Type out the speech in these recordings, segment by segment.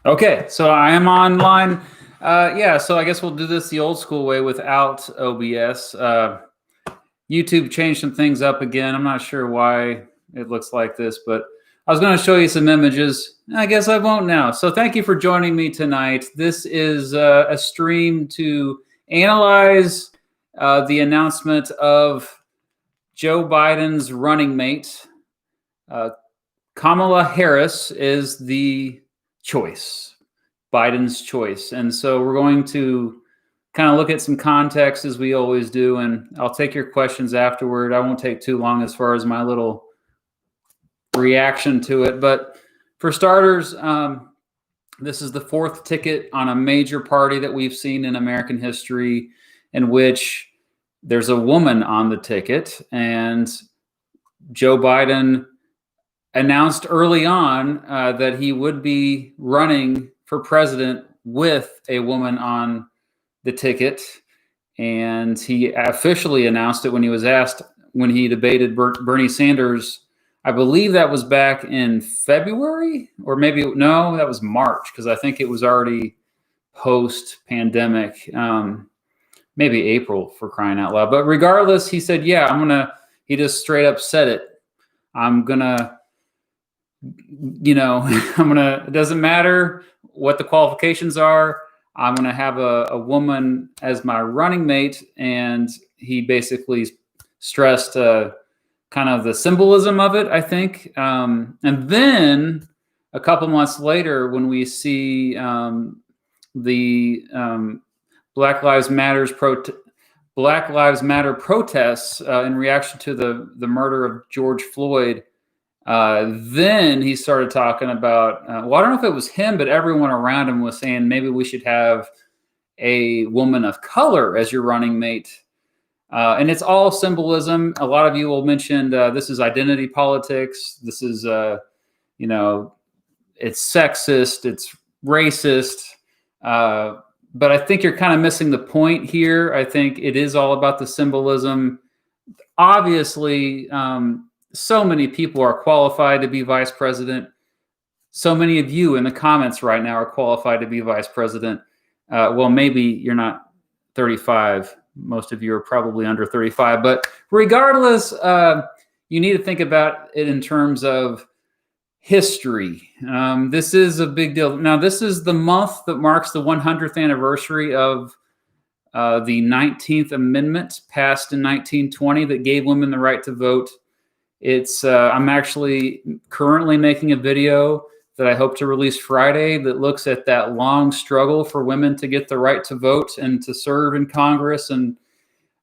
Okay, so I am online. Yeah, so I guess we'll do this the old school way without OBS. YouTube changed some things up again. I'm not sure why it looks like this, but I was going to show you some images. I guess I won't now. So thank you for joining me tonight. This is a stream to analyze the announcement of Joe Biden's running mate. Kamala Harris is the choice, Biden's choice. And so we're going to kind of look at some context as we always do, and I'll take your questions afterward. I won't take too long as far as my little reaction to it. But for starters, this is the fourth ticket on a major party that we've seen in American history in which there's a woman on the ticket, and Joe Biden announced early on that he would be running for president with a woman on the ticket. And he officially announced it when he was asked, when he debated Bernie Sanders. I believe that was back in February, or maybe, no, that was March, because I think it was already post-pandemic, maybe April, for crying out loud. But regardless, he said, yeah, he just straight up said it. It doesn't matter what the qualifications are. I'm going to have a woman as my running mate. And he basically stressed kind of the symbolism of it, I think. And then a couple months later, when we see the Black Lives Matter protests in reaction to the murder of George Floyd, then he started talking about, I don't know if it was him, but everyone around him was saying maybe we should have a woman of color as your running mate. And it's all symbolism. A lot of you will mention this is identity politics. This is, it's sexist, it's racist. But I think you're kind of missing the point here. I think it is all about the symbolism. Obviously, so many people are qualified to be vice president. So many of you in the comments right now are qualified to be vice president. Well, maybe you're not 35. Most of you are probably under 35. But regardless, you need to think about it in terms of history. This is a big deal. Now, this is the month that marks the 100th anniversary of the 19th Amendment passed in 1920 that gave women the right to vote. I'm actually currently making a video that I hope to release Friday that looks at that long struggle for women to get the right to vote and to serve in Congress. And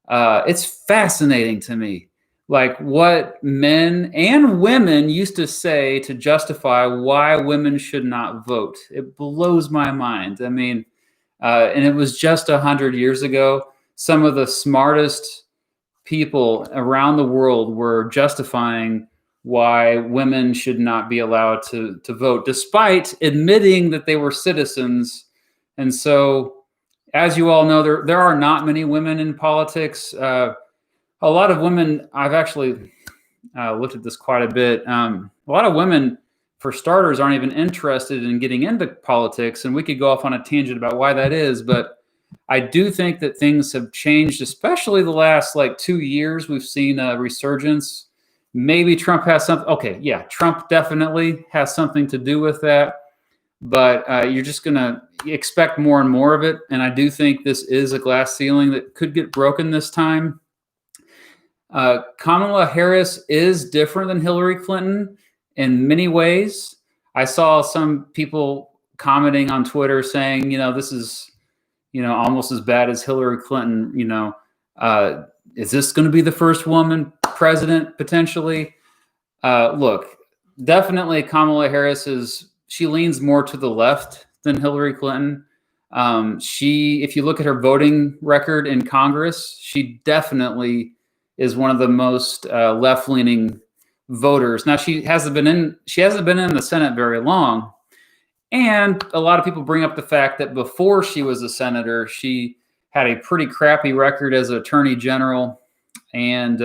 it's fascinating to me, like what men and women used to say to justify why women should not vote. It blows my mind. I mean, and it was just 100 years ago. Some of the smartest people around the world were justifying why women should not be allowed to vote, despite admitting that they were citizens. And so, as you all know, there are not many women in politics. A lot of women, I've actually looked at this quite a bit. A lot of women, for starters, aren't even interested in getting into politics. And we could go off on a tangent about why that is, but I do think that things have changed, especially the last 2 years. We've seen a resurgence. Maybe Trump has something. Okay, yeah, Trump definitely has something to do with that. But you're just going to expect more and more of it. And I do think this is a glass ceiling that could get broken this time. Kamala Harris is different than Hillary Clinton in many ways. I saw some people commenting on Twitter saying, this is almost as bad as Hillary Clinton. Is this going to be the first woman president potentially? Look, definitely Kamala Harris she leans more to the left than Hillary Clinton. If you look at her voting record in Congress, she definitely is one of the most left-leaning voters. Now, she hasn't been in the Senate very long. And a lot of people bring up the fact that before she was a senator, she had a pretty crappy record as attorney general, and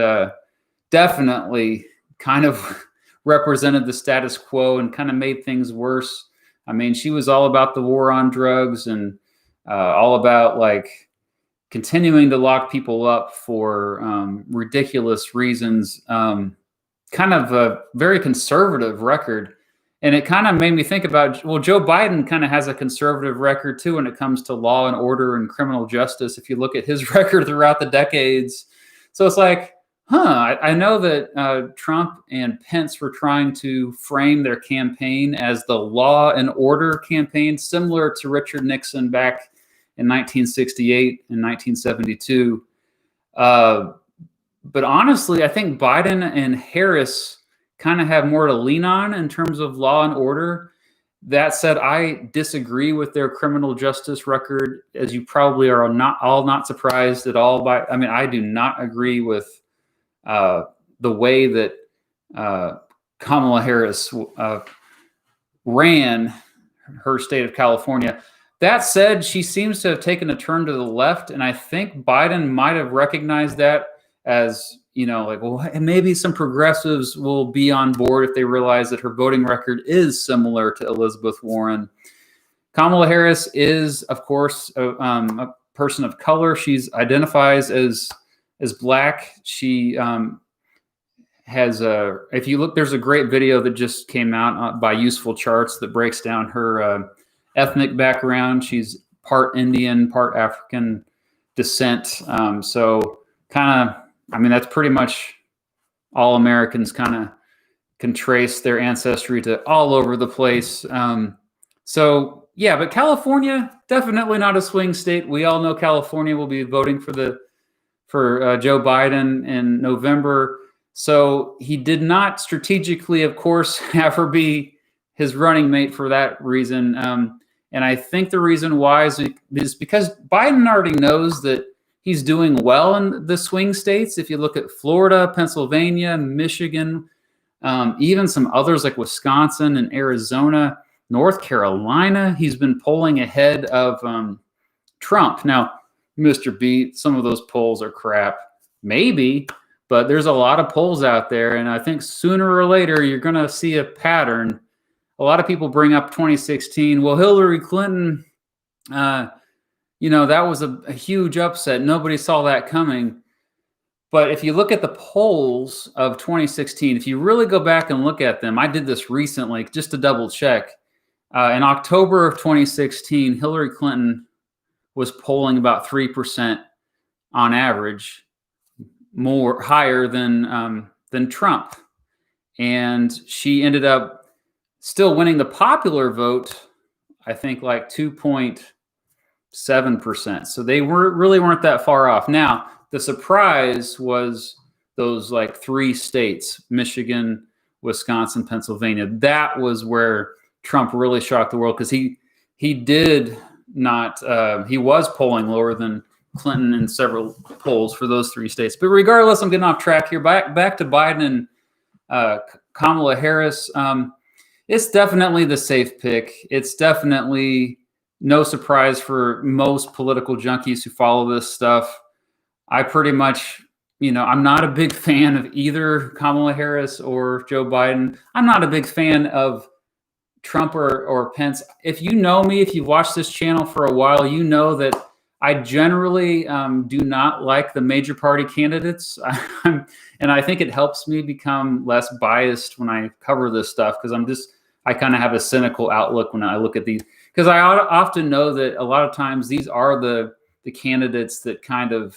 definitely kind of represented the status quo and kind of made things worse. I mean, she was all about the war on drugs and all about like continuing to lock people up for ridiculous reasons. Kind of a very conservative record. And it kind of made me think about, well, Joe Biden kind of has a conservative record too when it comes to law and order and criminal justice. If you look at his record throughout the decades. So it's like, I know that Trump and Pence were trying to frame their campaign as the law and order campaign, similar to Richard Nixon back in 1968 and 1972. But honestly, I think Biden and Harris kind of have more to lean on in terms of law and order. That said, I disagree with their criminal justice record, as you probably are not surprised at all by. I mean, I do not agree with the way that Kamala Harris ran her state of California. That said, she seems to have taken a turn to the left, and I think Biden might have recognized that as, like, well, maybe some progressives will be on board if they realize that her voting record is similar to Elizabeth Warren. Kamala Harris is, of course, a person of color. She identifies as Black. She has if you look, there's a great video that just came out by Useful Charts that breaks down her ethnic background. She's part Indian, part African descent. So kind of, I mean, that's pretty much all Americans kind of can trace their ancestry to all over the place. So yeah, but California, definitely not a swing state. We all know California will be voting for Joe Biden in November. So he did not strategically, of course, have her be his running mate for that reason. And I think the reason why is because Biden already knows that he's doing well in the swing states. If you look at Florida, Pennsylvania, Michigan, even some others like Wisconsin and Arizona, North Carolina, he's been polling ahead of Trump. Now, Mr. B, some of those polls are crap, maybe, but there's a lot of polls out there. And I think sooner or later, you're going to see a pattern. A lot of people bring up 2016. Well, Hillary Clinton, that was a huge upset. Nobody saw that coming. But if you look at the polls of 2016, if you really go back and look at them, I did this recently just to double check. In October of 2016, Hillary Clinton was polling about 3% on average, higher than Trump. And she ended up still winning the popular vote, I think like 2.7%. So they really weren't that far off. Now, the surprise was those like 3 states, Michigan, Wisconsin, Pennsylvania. That was where Trump really shocked the world, because he did not, he was polling lower than Clinton in several polls for those 3 states. But regardless, I'm getting off track here. Back to Biden and Kamala Harris. It's definitely the safe pick. It's definitely no surprise for most political junkies who follow this stuff. I pretty much, I'm not a big fan of either Kamala Harris or Joe Biden. I'm not a big fan of Trump or Pence. If you know me, if you've watched this channel for a while, you know that I generally do not like the major party candidates. And I think it helps me become less biased when I cover this stuff, because I kind of have a cynical outlook when I look at these, because I often know that a lot of times these are the candidates that kind of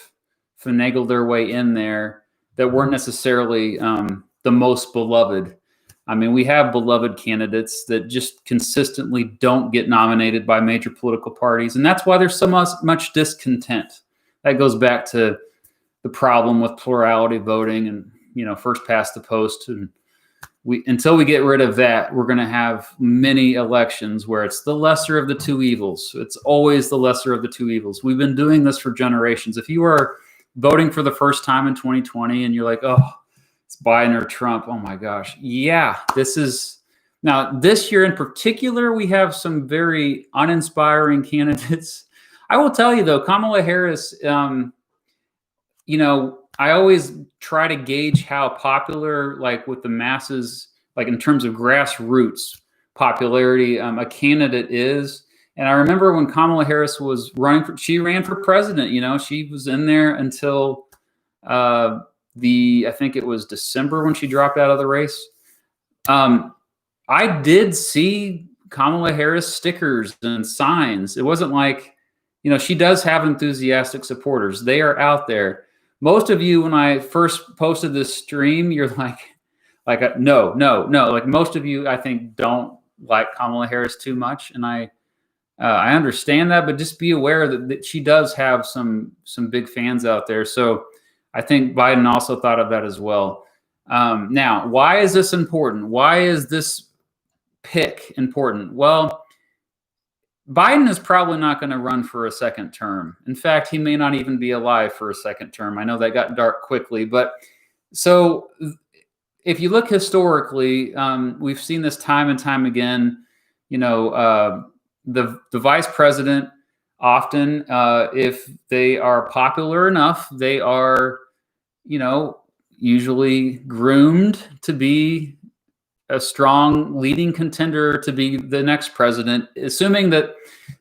finagle their way in there that weren't necessarily the most beloved. I mean, we have beloved candidates that just consistently don't get nominated by major political parties. And that's why there's so much discontent. That goes back to the problem with plurality voting and, first past the post. And until we get rid of that, we're going to have many elections where it's the lesser of the two evils. It's always the lesser of the two evils. We've been doing this for generations. If you are voting for the first time in 2020 and you're like, oh, it's Biden or Trump, oh my gosh. Yeah, now this year in particular, we have some very uninspiring candidates. I will tell you though, Kamala Harris, I always try to gauge how popular, like with the masses, like in terms of grassroots popularity a candidate is. And I remember when Kamala Harris was she ran for president. She was in there until I think it was December when she dropped out of the race. I did see Kamala Harris stickers and signs. It wasn't like, she does have enthusiastic supporters. They are out there. Most of you, when I first posted this stream, you're like no. Like most of you, I think, don't like Kamala Harris too much, and I understand that, but just be aware that she does have some big fans out there. So I think Biden also thought of that as well. Now, why is this important? Why is this pick important? Well, Biden is probably not going to run for a second term. In fact, he may not even be alive for a second term. I know that got dark quickly, but so if you look historically, we've seen this time and time again. The vice president often, if they are popular enough, they are, usually groomed to be a strong leading contender to be the next president, assuming that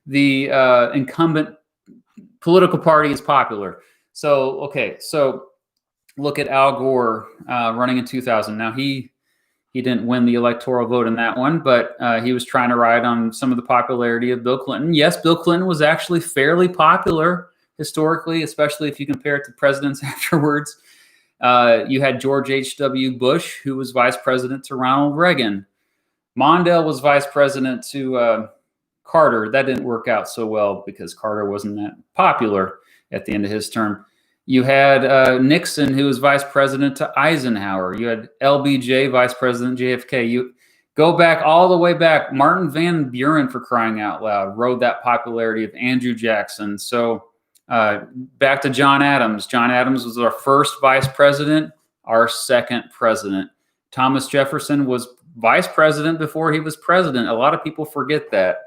the incumbent political party is popular. So look at Al Gore running in 2000. Now he didn't win the electoral vote in that one, but he was trying to ride on some of the popularity of Bill Clinton. Yes, Bill Clinton was actually fairly popular historically, especially if you compare it to presidents afterwards. You had George H.W. Bush, who was vice president to Ronald Reagan. Mondale was vice president to Carter. That didn't work out so well because Carter wasn't that popular at the end of his term. You had Nixon, who was vice president to Eisenhower. You had LBJ, vice president JFK. You go back all the way back. Martin Van Buren, for crying out loud, rode that popularity of Andrew Jackson. So back to John Adams. John Adams was our first vice president, our second president. Thomas Jefferson was vice president before he was president. A lot of people forget that.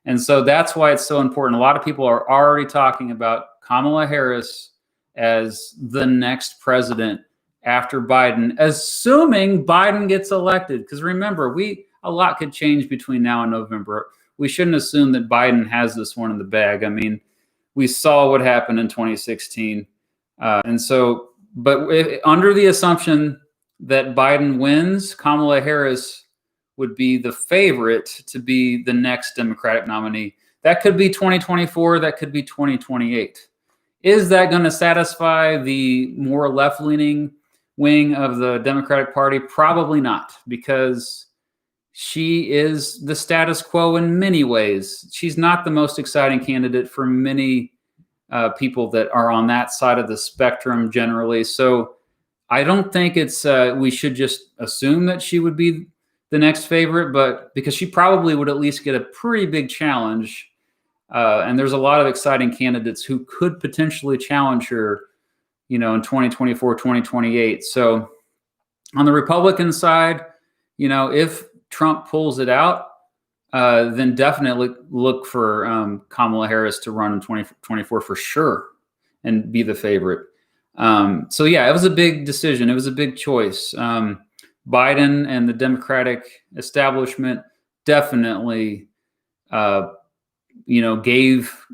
And so that's why it's so important. A lot of people are already talking about Kamala Harris as the next president after Biden, assuming Biden gets elected. Because remember, a lot could change between now and November. We shouldn't assume that Biden has this one in the bag. I mean, we saw what happened in 2016. But under the assumption that Biden wins, Kamala Harris would be the favorite to be the next Democratic nominee. That could be 2024. That could be 2028. Is that going to satisfy the more left-leaning wing of the Democratic Party? Probably not, because she is the status quo in many ways. She's not the most exciting candidate for many people that are on that side of the spectrum generally. So I don't think we should just assume that she would be the next favorite, but because she probably would at least get a pretty big challenge. And there's a lot of exciting candidates who could potentially challenge her, in 2024, 2028. So on the Republican side, if Trump pulls it out, then definitely look for Kamala Harris to run in 2024 for sure and be the favorite. So yeah, it was a big decision. It was a big choice. Biden and the Democratic establishment definitely gave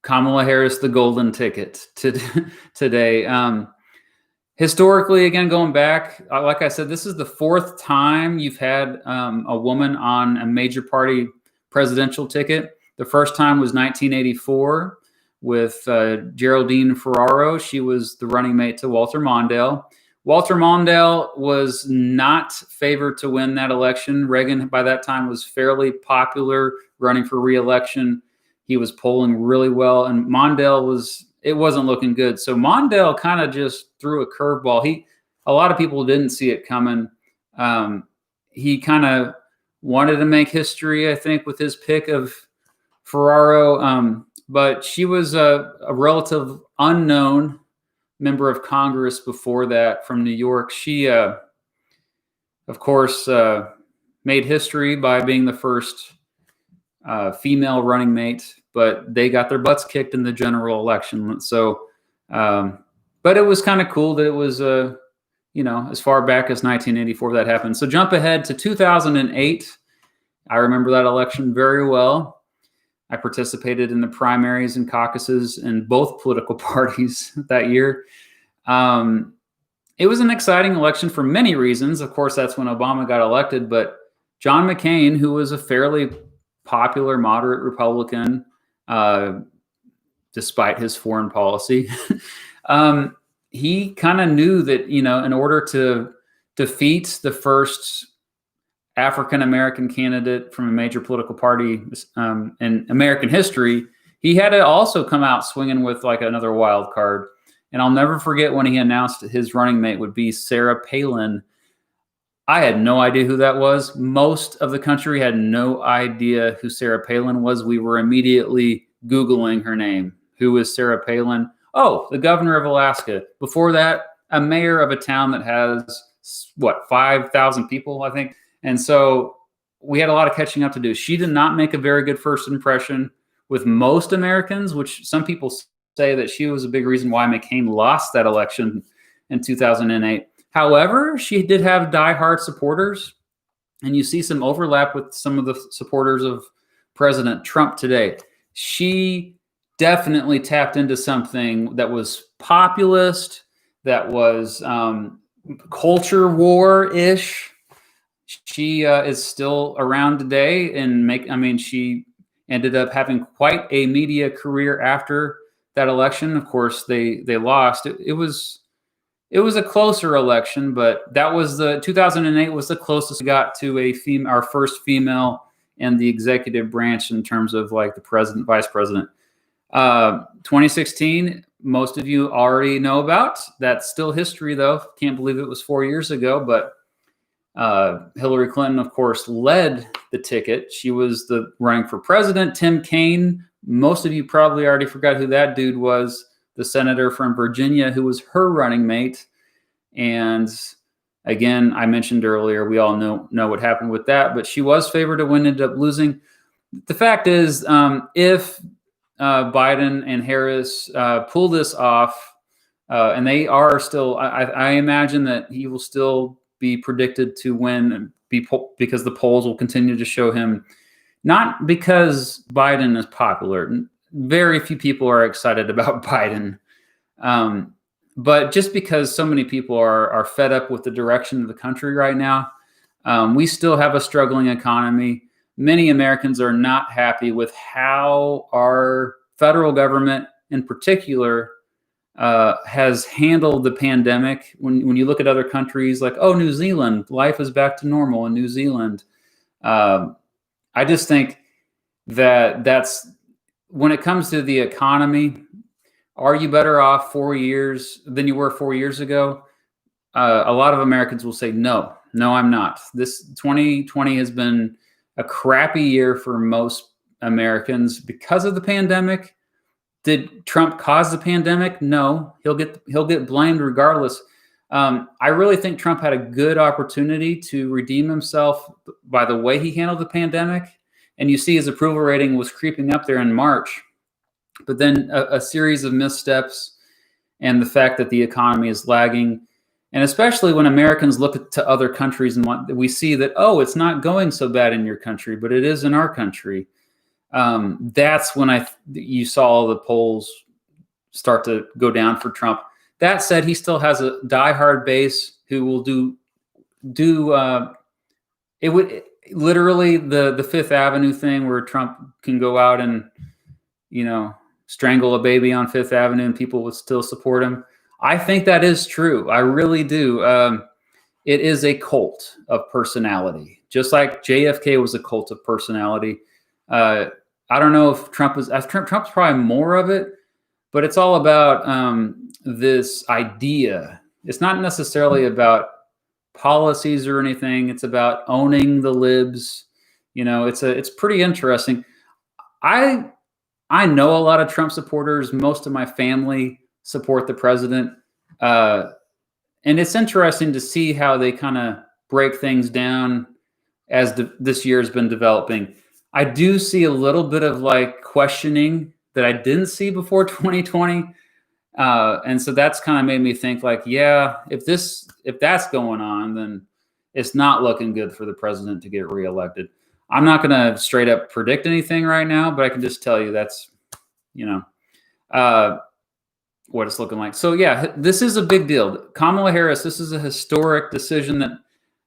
Kamala Harris the golden ticket today. Historically, again, going back, like I said, this is the fourth time you've had a woman on a major party presidential ticket. The first time was 1984 with Geraldine Ferraro. She was the running mate to Walter Mondale. Walter Mondale was not favored to win that election. Reagan, by that time, was fairly popular, running for re-election. He was polling really well, and Mondale it wasn't looking good. So Mondale kind of just threw a curveball. A lot of people didn't see it coming. He kind of wanted to make history, I think, with his pick of Ferraro. But she was a relative unknown member of Congress before that from New York. She, of course, made history by being the first female running mate, but they got their butts kicked in the general election. So, but it was kind of cool that it was, as far back as 1984 that happened. So jump ahead to 2008. I remember that election very well. I participated in the primaries and caucuses in both political parties that year. It was an exciting election for many reasons. Of course, that's when Obama got elected, but John McCain, who was a fairly popular moderate Republican, despite his foreign policy, he kind of knew that, in order to defeat the first African-American candidate from a major political party in American history, he had to also come out swinging with like another wild card. And I'll never forget when he announced his running mate would be Sarah Palin. I had no idea who that was. Most of the country had no idea who Sarah Palin was. We were immediately Googling her name. Who is Sarah Palin? Oh, the governor of Alaska. Before that, a mayor of a town that has, 5,000 people, I think. And so we had a lot of catching up to do. She did not make a very good first impression with most Americans, which some people say that she was a big reason why McCain lost that election in 2008. However, she did have diehard supporters, and you see some overlap with some of the supporters of President Trump today. She definitely tapped into something that was populist, that was culture war-ish. She is still around today, and she ended up having quite a media career after that election. Of course, they lost. It was a closer election, but that was 2008 was the closest we got to our first female in the executive branch in terms of like the president, vice president. 2016, most of you already know about. That's still history, though. Can't believe it was 4 years ago, but Hillary Clinton, of course, led the ticket. She was running for president. Tim Kaine, most of you probably already forgot who that dude was, the senator from Virginia who was her running mate. And again, I mentioned earlier, we all know what happened with that, but she was favored to win, ended up losing. The fact is, if Biden and Harris pull this off, and they are still, I imagine that he will still be predicted to win because the polls will continue to show him, not because Biden is popular. Very few people are excited about Biden, but just because so many people are fed up with the direction of the country right now. We still have a struggling economy. Many Americans are not happy with how our federal government in particular has handled the pandemic. When you look at other countries like, New Zealand, life is back to normal in New Zealand. I just think that's when it comes to the economy, are you better off 4 years than you were 4 years ago? A lot of Americans will say, no, I'm not. This 2020 has been a crappy year for most Americans because of the pandemic. Did Trump cause the pandemic? No, he'll get blamed regardless. I really think Trump had a good opportunity to redeem himself by the way he handled the pandemic. And you see his approval rating was creeping up there in March. But then a series of missteps and the fact that the economy is lagging, and especially when Americans look to other countries and we see that, it's not going so bad in your country, but it is in our country. That's when you saw the polls start to go down for Trump. That said, he still has a diehard base who will do it would literally the Fifth Avenue thing where Trump can go out and, strangle a baby on Fifth Avenue and people would still support him. I think that is true. I really do. It is a cult of personality, just like JFK was a cult of personality. I don't know if Trump's probably more of it, but it's all about this idea. It's not necessarily about policies or anything. It's about owning the libs. It's pretty interesting. I know a lot of Trump supporters. Most of my family support the president. And it's interesting to see how they kind of break things down as this year has been developing. I do see a little bit of questioning that I didn't see before 2020. And so that's kind of made me think if that's going on, then it's not looking good for the president to get reelected. I'm not going to straight up predict anything right now, but I can just tell you that's, what it's looking like. So yeah, this is a big deal. Kamala Harris, this is a historic decision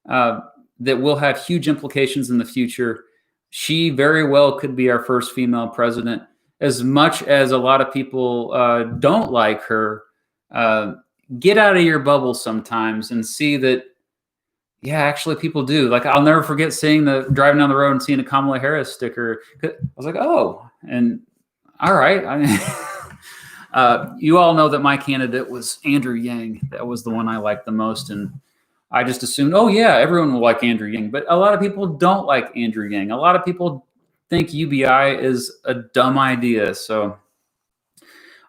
that will have huge implications in the future. She very well could be our first female president. As much as a lot of people don't like her, get out of your bubble sometimes and see that, yeah, actually people do. Like, I'll never forget driving down the road and seeing a Kamala Harris sticker. I was like, oh, and all right. You all know that my candidate was Andrew Yang. That was the one I liked the most. And I just assumed, oh yeah, everyone will like Andrew Yang. But a lot of people don't like Andrew Yang. A lot of people think UBI is a dumb idea. So,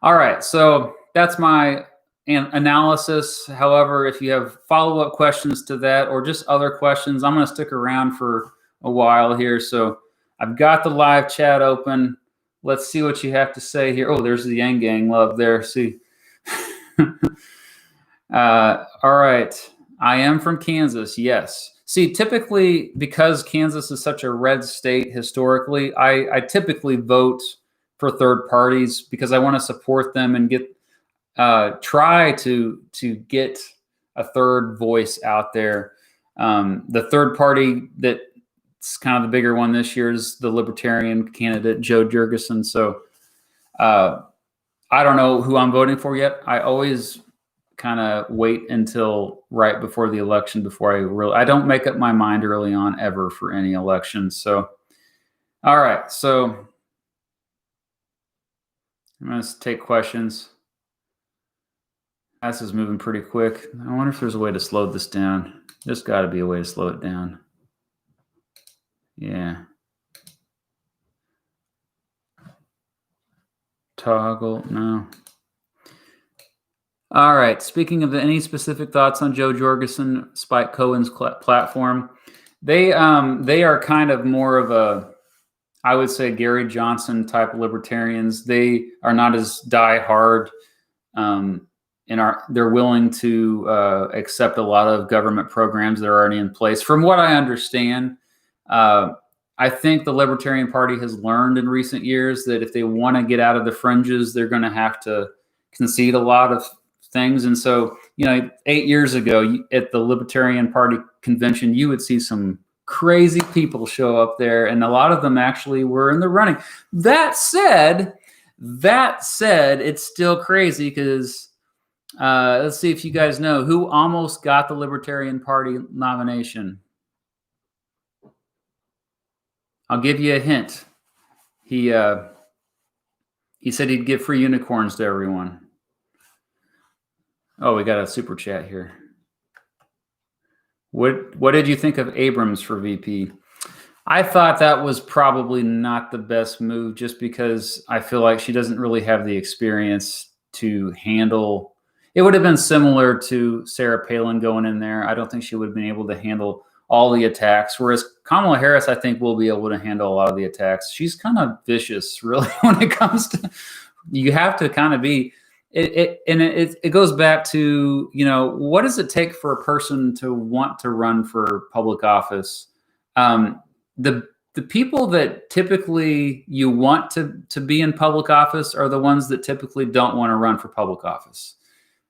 all right. So that's my analysis. However, if you have follow-up questions to that or just other questions, I'm going to stick around for a while here. So I've got the live chat open. Let's see what you have to say here. Oh, there's the Yang Gang love there. See. All right. I am from Kansas. Yes. See, typically, because Kansas is such a red state historically, I typically vote for third parties because I want to support them and try to get a third voice out there. The third party that's kind of the bigger one this year is the Libertarian candidate, Joe Jurgensen. So I don't know who I'm voting for yet. I always kind of wait until right before the election before I don't make up my mind early on ever for any election. So, all right. So I'm going to take questions. This is moving pretty quick. I wonder if there's a way to slow this down. There's got to be a way to slow it down. Yeah. Toggle, no. All right. Speaking of any specific thoughts on Joe Jorgensen, Spike Cohen's platform, they are kind of more of a, I would say, Gary Johnson type of libertarians. They are not as die-hard, and they're willing to accept a lot of government programs that are already in place. From what I understand, I think the Libertarian Party has learned in recent years that if they want to get out of the fringes, they're going to have to concede a lot of things. And so, 8 years ago at the Libertarian Party convention, you would see some crazy people show up there, and a lot of them actually were in the running. That said, it's still crazy because let's see if you guys know who almost got the Libertarian Party nomination. I'll give you a hint. He said he'd give free unicorns to everyone. Oh, we got a super chat here. What did you think of Abrams for VP? I thought that was probably not the best move just because I feel like she doesn't really have the experience to handle. It would have been similar to Sarah Palin going in there. I don't think she would have been able to handle all the attacks, whereas Kamala Harris, I think, will be able to handle a lot of the attacks. She's kind of vicious, really, when it comes to, you have to kind of be, it goes back to, what does it take for a person to want to run for public office? The people that typically you want to be in public office are the ones that typically don't want to run for public office.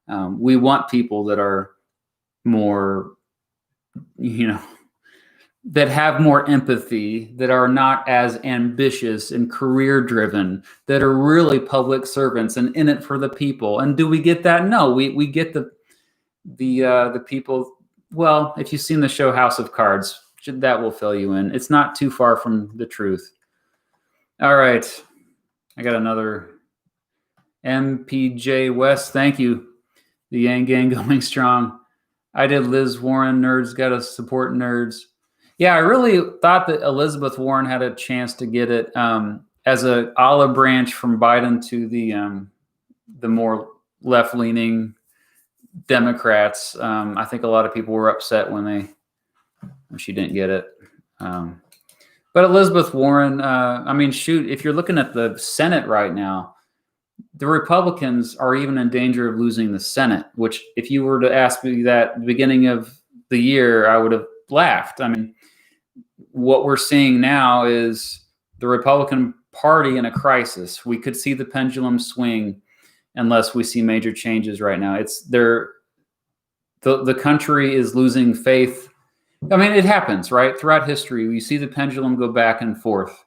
We want people that are more, that have more empathy, that are not as ambitious and career driven, that are really public servants and in it for the people. And do we get that? No, we get the people. Well, if you've seen the show House of Cards, that will fill you in. It's not too far from the truth. All right. I got another MPJ West. Thank you. The Yang Gang going strong. I did Liz Warren. Nerds got to support nerds. Yeah, I really thought that Elizabeth Warren had a chance to get it as an olive branch from Biden to the more left-leaning Democrats. I think a lot of people were upset when she didn't get it. But Elizabeth Warren, if you're looking at the Senate right now, the Republicans are even in danger of losing the Senate, which if you were to ask me that at the beginning of the year, I would have laughed. what we're seeing now is the Republican Party in a crisis. We could see the pendulum swing unless we see major changes right now. The country is losing faith. I mean, it happens, right? Throughout history, you see the pendulum go back and forth.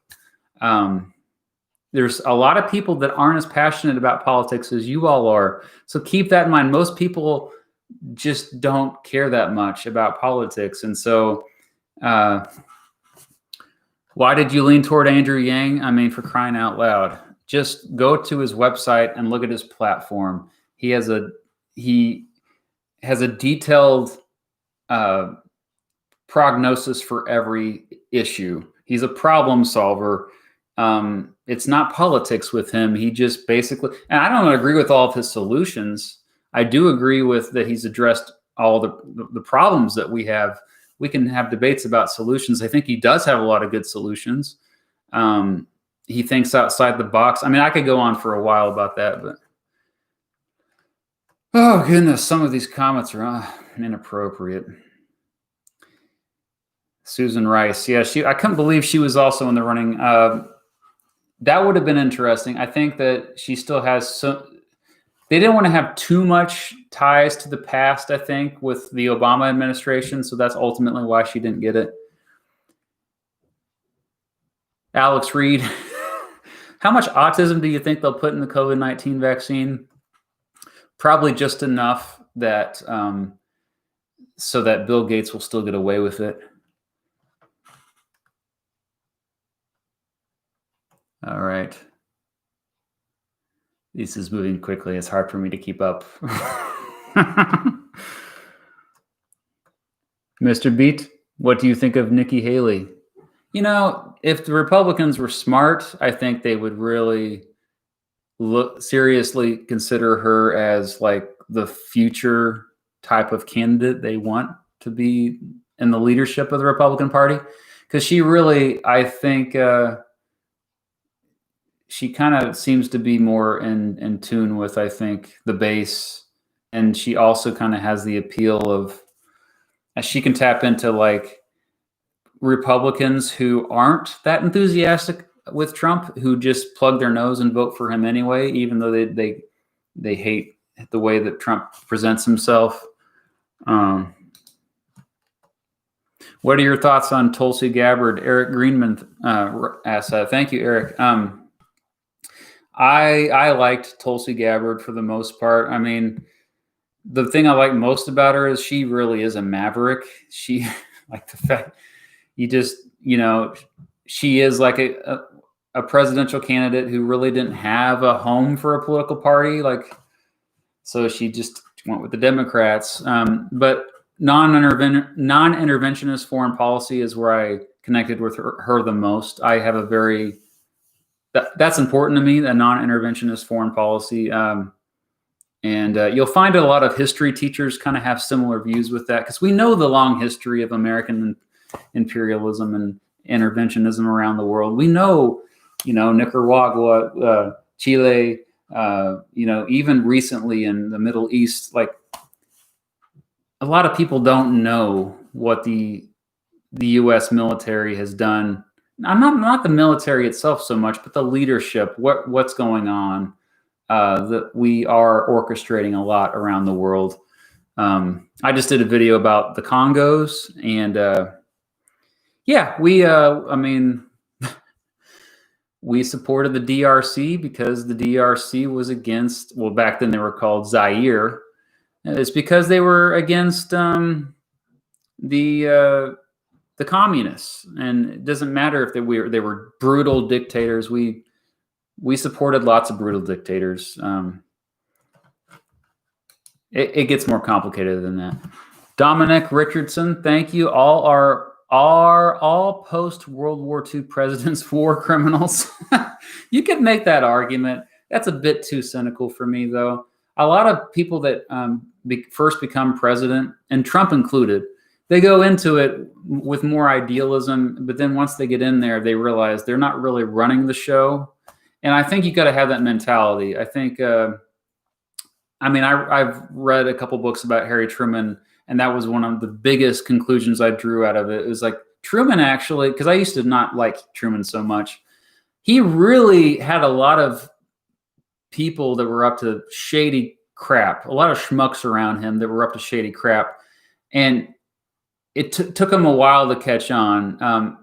There's a lot of people that aren't as passionate about politics as you all are. So keep that in mind. Most people just don't care that much about politics. And so why did you lean toward Andrew Yang? I mean, for crying out loud, just go to his website and look at his platform. He has a detailed prognosis for every issue. He's a problem solver. It's not politics with him. He just basically, and I don't agree with all of his solutions. I do agree with that he's addressed all the problems that we have. We can have debates about solutions. I think he does have a lot of good solutions. He thinks outside the box. I mean, I could go on for a while about that, but oh goodness, some of these comments are inappropriate. Susan Rice, yeah, I couldn't believe she was also in the running. That would have been interesting. I think that she still has some. They didn't want to have too much ties to the past, I think, with the Obama administration. So that's ultimately why she didn't get it. Alex Reed, how much autism do you think they'll put in the COVID-19 vaccine? Probably just enough that so that Bill Gates will still get away with it. All right. This is moving quickly. It's hard for me to keep up. Mr. Beat, what do you think of Nikki Haley? You know, if the Republicans were smart, I think they would really seriously consider her as like the future type of candidate they want to be in the leadership of the Republican Party. Because she really, I think, she kind of seems to be more in tune with, I think, the base. And she also kind of has the appeal of, she can tap into like Republicans who aren't that enthusiastic with Trump, who just plug their nose and vote for him anyway, even though they hate the way that Trump presents himself. What are your thoughts on Tulsi Gabbard? Eric Greenman asked that. Thank you, Eric. I liked Tulsi Gabbard for the most part. I mean, the thing I like most about her is she really is a maverick. She like the fact she is like a presidential candidate who really didn't have a home for a political party. Like, so she just went with the Democrats. But non-interventionist foreign policy is where I connected with her the most. I have a very that's important to me, a non-interventionist foreign policy. And you'll find a lot of history teachers kind of have similar views with that, because we know the long history of American imperialism and interventionism around the world. We know, Nicaragua, Chile, even recently in the Middle East, like a lot of people don't know what the U.S. military has done. Not the military itself so much, but the leadership, what's going on, that we are orchestrating a lot around the world. I just did a video about the Congos, and we supported the DRC because the DRC was against, well, back then they were called Zaire. It's because they were against the communists, and it doesn't matter if they were brutal dictators. We supported lots of brutal dictators. It gets more complicated than that. Dominic Richardson, thank you. All are all post-World War II presidents war criminals? You could make that argument. That's a bit too cynical for me, though. A lot of people that first become president, and Trump included, they go into it with more idealism, but then once they get in there, they realize they're not really running the show. And I think you got to have that mentality. I think, I've read a couple books about Harry Truman, and that was one of the biggest conclusions I drew out of it. It was like, Truman actually, because I used to not like Truman so much, he really had a lot of people that were up to shady crap, a lot of schmucks around him that were up to shady crap. And it took him a while to catch on.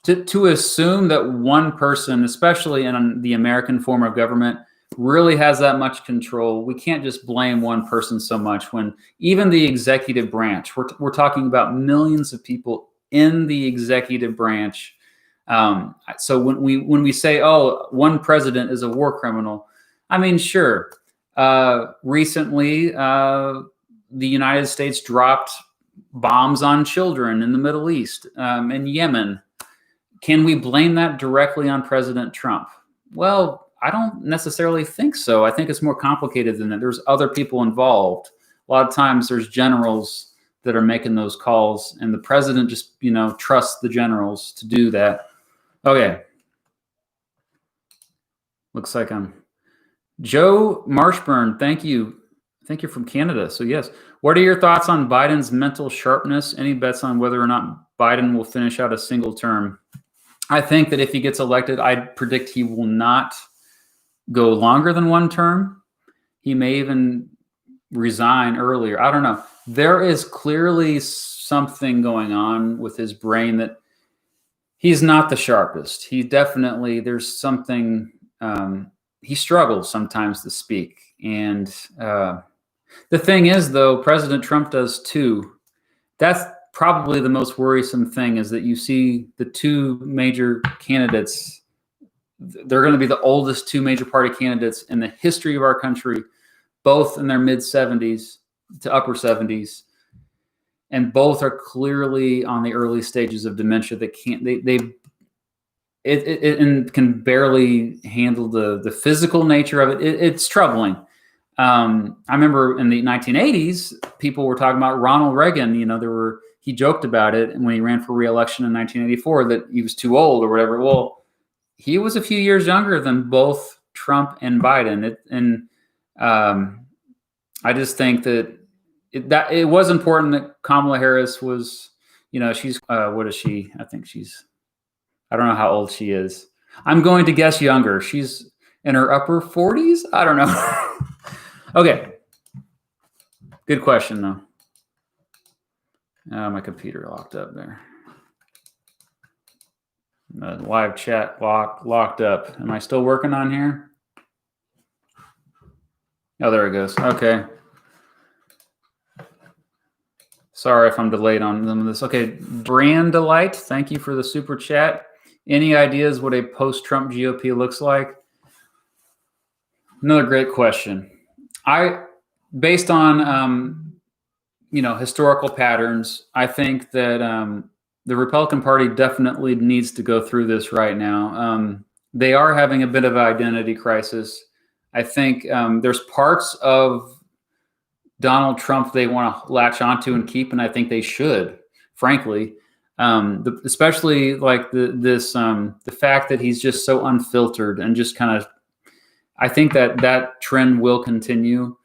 To assume that one person, especially in the American form of government, really has that much control. We can't just blame one person so much when even the executive branch, we're talking about millions of people in the executive branch. So when we say, oh, one president is a war criminal, I mean, sure. Recently, the United States dropped bombs on children in the Middle East, in Yemen. Can we blame that directly on President Trump? Well, I don't necessarily think so. I think it's more complicated than that. There's other people involved. A lot of times there's generals that are making those calls, and the president just, trusts the generals to do that. Okay. Looks like I'm Joe Marshburn. Thank you. Thank you from Canada. So yes. What are your thoughts on Biden's mental sharpness? Any bets on whether or not Biden will finish out a single term? I think that if he gets elected, I predict he will not go longer than one term. He may even resign earlier. I don't know. There is clearly something going on with his brain that he's not the sharpest. There's something, he struggles sometimes to speak. And the thing is, though, President Trump does too. That's probably the most worrisome thing, is that you see the two major candidates. They're going to be the oldest two major party candidates in the history of our country, both in their mid 70s to upper 70s. And both are clearly on the early stages of dementia that and can barely handle the physical nature of it. It's troubling. I remember in the 1980s, people were talking about Ronald Reagan. He joked about it, and when he ran for re-election in 1984, that he was too old or whatever. Well, he was a few years younger than both Trump and Biden. I just think that it was important that Kamala Harris was, she's, what is she? I think I don't know how old she is. I'm going to guess younger. She's in her upper 40s. I don't know. Okay. Good question, though. My computer locked up there. Live chat locked up. Am I still working on here? Oh, there it goes. Okay. Sorry if I'm delayed on some of this. Okay. Brand Delight, thank you for the super chat. Any ideas what a post-Trump GOP looks like? Another great question. Based on historical patterns, I think that the Republican Party definitely needs to go through this right now. They are having a bit of an identity crisis. I think there's parts of Donald Trump they want to latch onto and keep, and I think they should, frankly. Especially like the fact that he's just so unfiltered and just kind of, I think that trend will continue.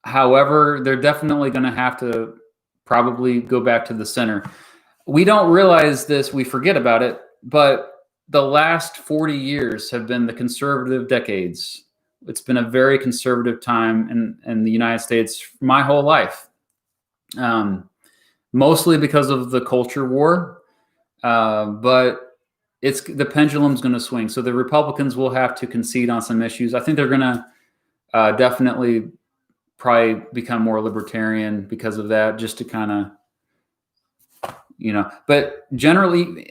However, they're definitely going to have to probably go back to the center. We don't realize this, we forget about it, but the last 40 years have been the conservative decades. It's been a very conservative time in the United States my whole life. Mostly because of the culture war, but the pendulum's going to swing. So the Republicans will have to concede on some issues. I think they're going to definitely probably become more libertarian because of that, just to kind of, but generally,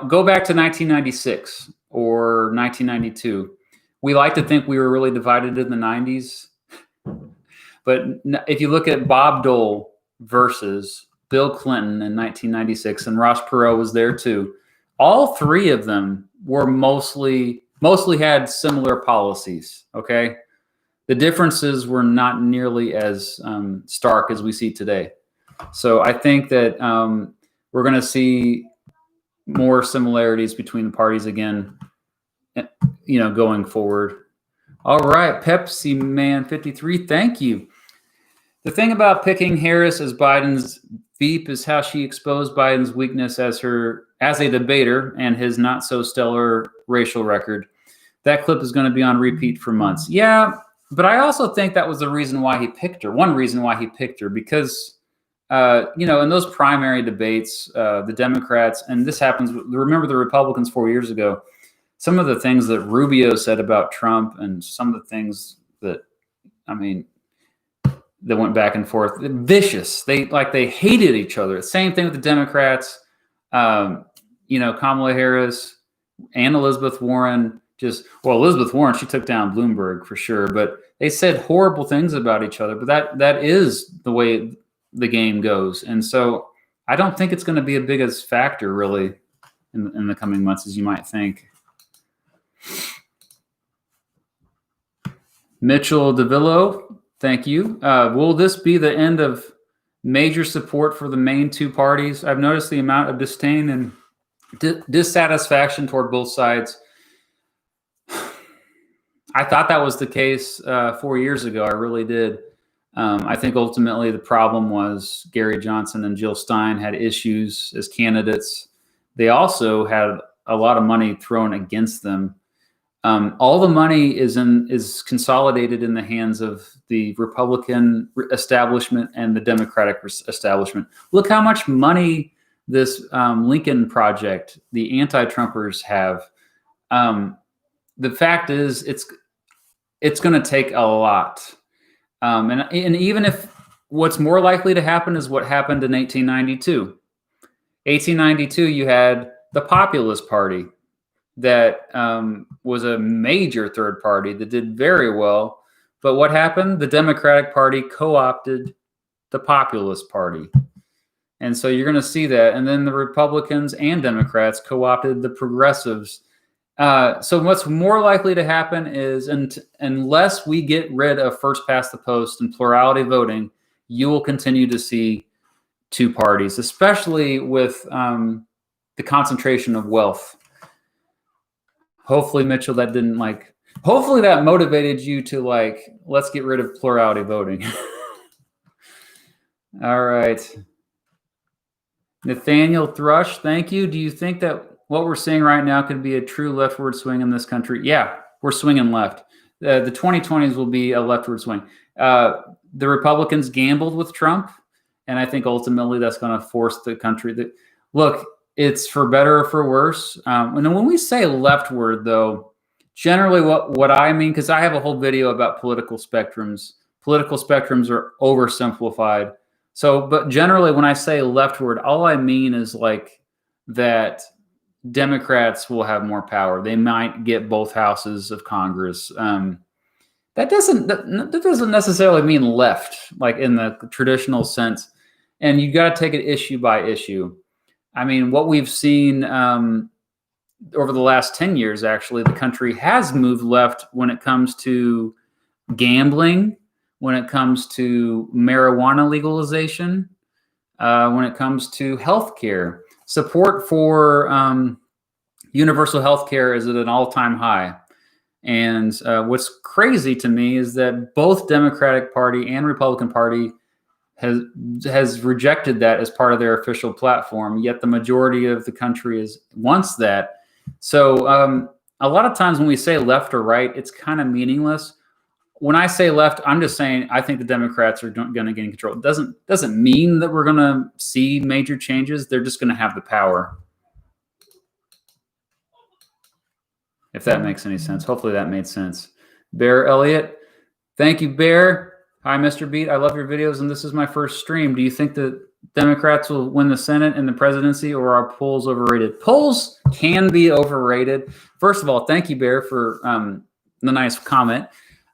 go back to 1996 or 1992. We like to think we were really divided in the 90s. But if you look at Bob Dole versus Bill Clinton in 1996, and Ross Perot was there too, all three of them were mostly had similar policies, okay? The differences were not nearly as stark as we see today. So I think that we're going to see more similarities between the parties again, going forward. All right, Pepsi Man 53, thank you. The thing about picking Harris as Biden's beep is how she exposed Biden's weakness as a debater and his not so stellar racial record. That clip is going to be on repeat for months. Yeah, but I also think that was the reason why he picked her. One reason why he picked her, because in those primary debates, the Democrats, and this happens, remember the Republicans 4 years ago, some of the things that Rubio said about Trump and some of the things that went back and forth, vicious. They hated each other. Same thing with the Democrats, Kamala Harris and Elizabeth Warren. Elizabeth Warren, she took down Bloomberg for sure, but they said horrible things about each other. But that is the way the game goes. And so I don't think it's going to be a biggest factor really in the coming months as you might think. Mitchell DeVillo, thank you. Will this be the end of major support for the main two parties? I've noticed the amount of disdain and dissatisfaction toward both sides. I thought that was the case 4 years ago. I really did. I think ultimately the problem was Gary Johnson and Jill Stein had issues as candidates. They also had a lot of money thrown against them. All the money is consolidated in the hands of the Republican establishment and the Democratic establishment. Look how much money this Lincoln Project, the anti-Trumpers have. The fact is, it's going to take a lot. And even if what's more likely to happen is what happened in 1892. 1892, you had the Populist Party that was a major third party that did very well. But what happened? The Democratic Party co-opted the Populist Party. And so you're going to see that. And then the Republicans and Democrats co-opted the Progressives. So what's more likely to happen is unless we get rid of first past the post and plurality voting, you will continue to see two parties, especially with the concentration of wealth. Hopefully, Mitchell, hopefully that motivated you to let's get rid of plurality voting. All right. Nathaniel Thrush, thank you. Do you think that what we're seeing right now could be a true leftward swing in this country? Yeah, we're swinging left. The 2020s will be a leftward swing. The Republicans gambled with Trump, and I think ultimately that's going to force the country that look. It's for better or for worse. And when we say leftward, though, generally what I mean, because I have a whole video about political spectrums. Political spectrums are oversimplified. So, but generally when I say leftward, all I mean is that Democrats will have more power. They might get both houses of Congress. That doesn't necessarily mean left, in the traditional sense. And you got to take it issue by issue. I mean, what we've seen over the last 10 years, actually, the country has moved left when it comes to gambling, when it comes to marijuana legalization, when it comes to healthcare. Support for universal healthcare is at an all-time high. And what's crazy to me is that both Democratic Party and Republican Party has rejected that as part of their official platform, yet the majority of the country wants that. So a lot of times when we say left or right, it's kind of meaningless. When I say left, I'm just saying I think the Democrats are going to gain control. It doesn't mean that we're going to see major changes. They're just going to have the power. If that makes any sense. Hopefully that made sense. Bear Elliott, thank you, Bear. Hi, Mr. Beat. I love your videos, and this is my first stream. Do you think that Democrats will win the Senate and the presidency, or are polls overrated? Polls can be overrated. First of all, thank you, Bear, for the nice comment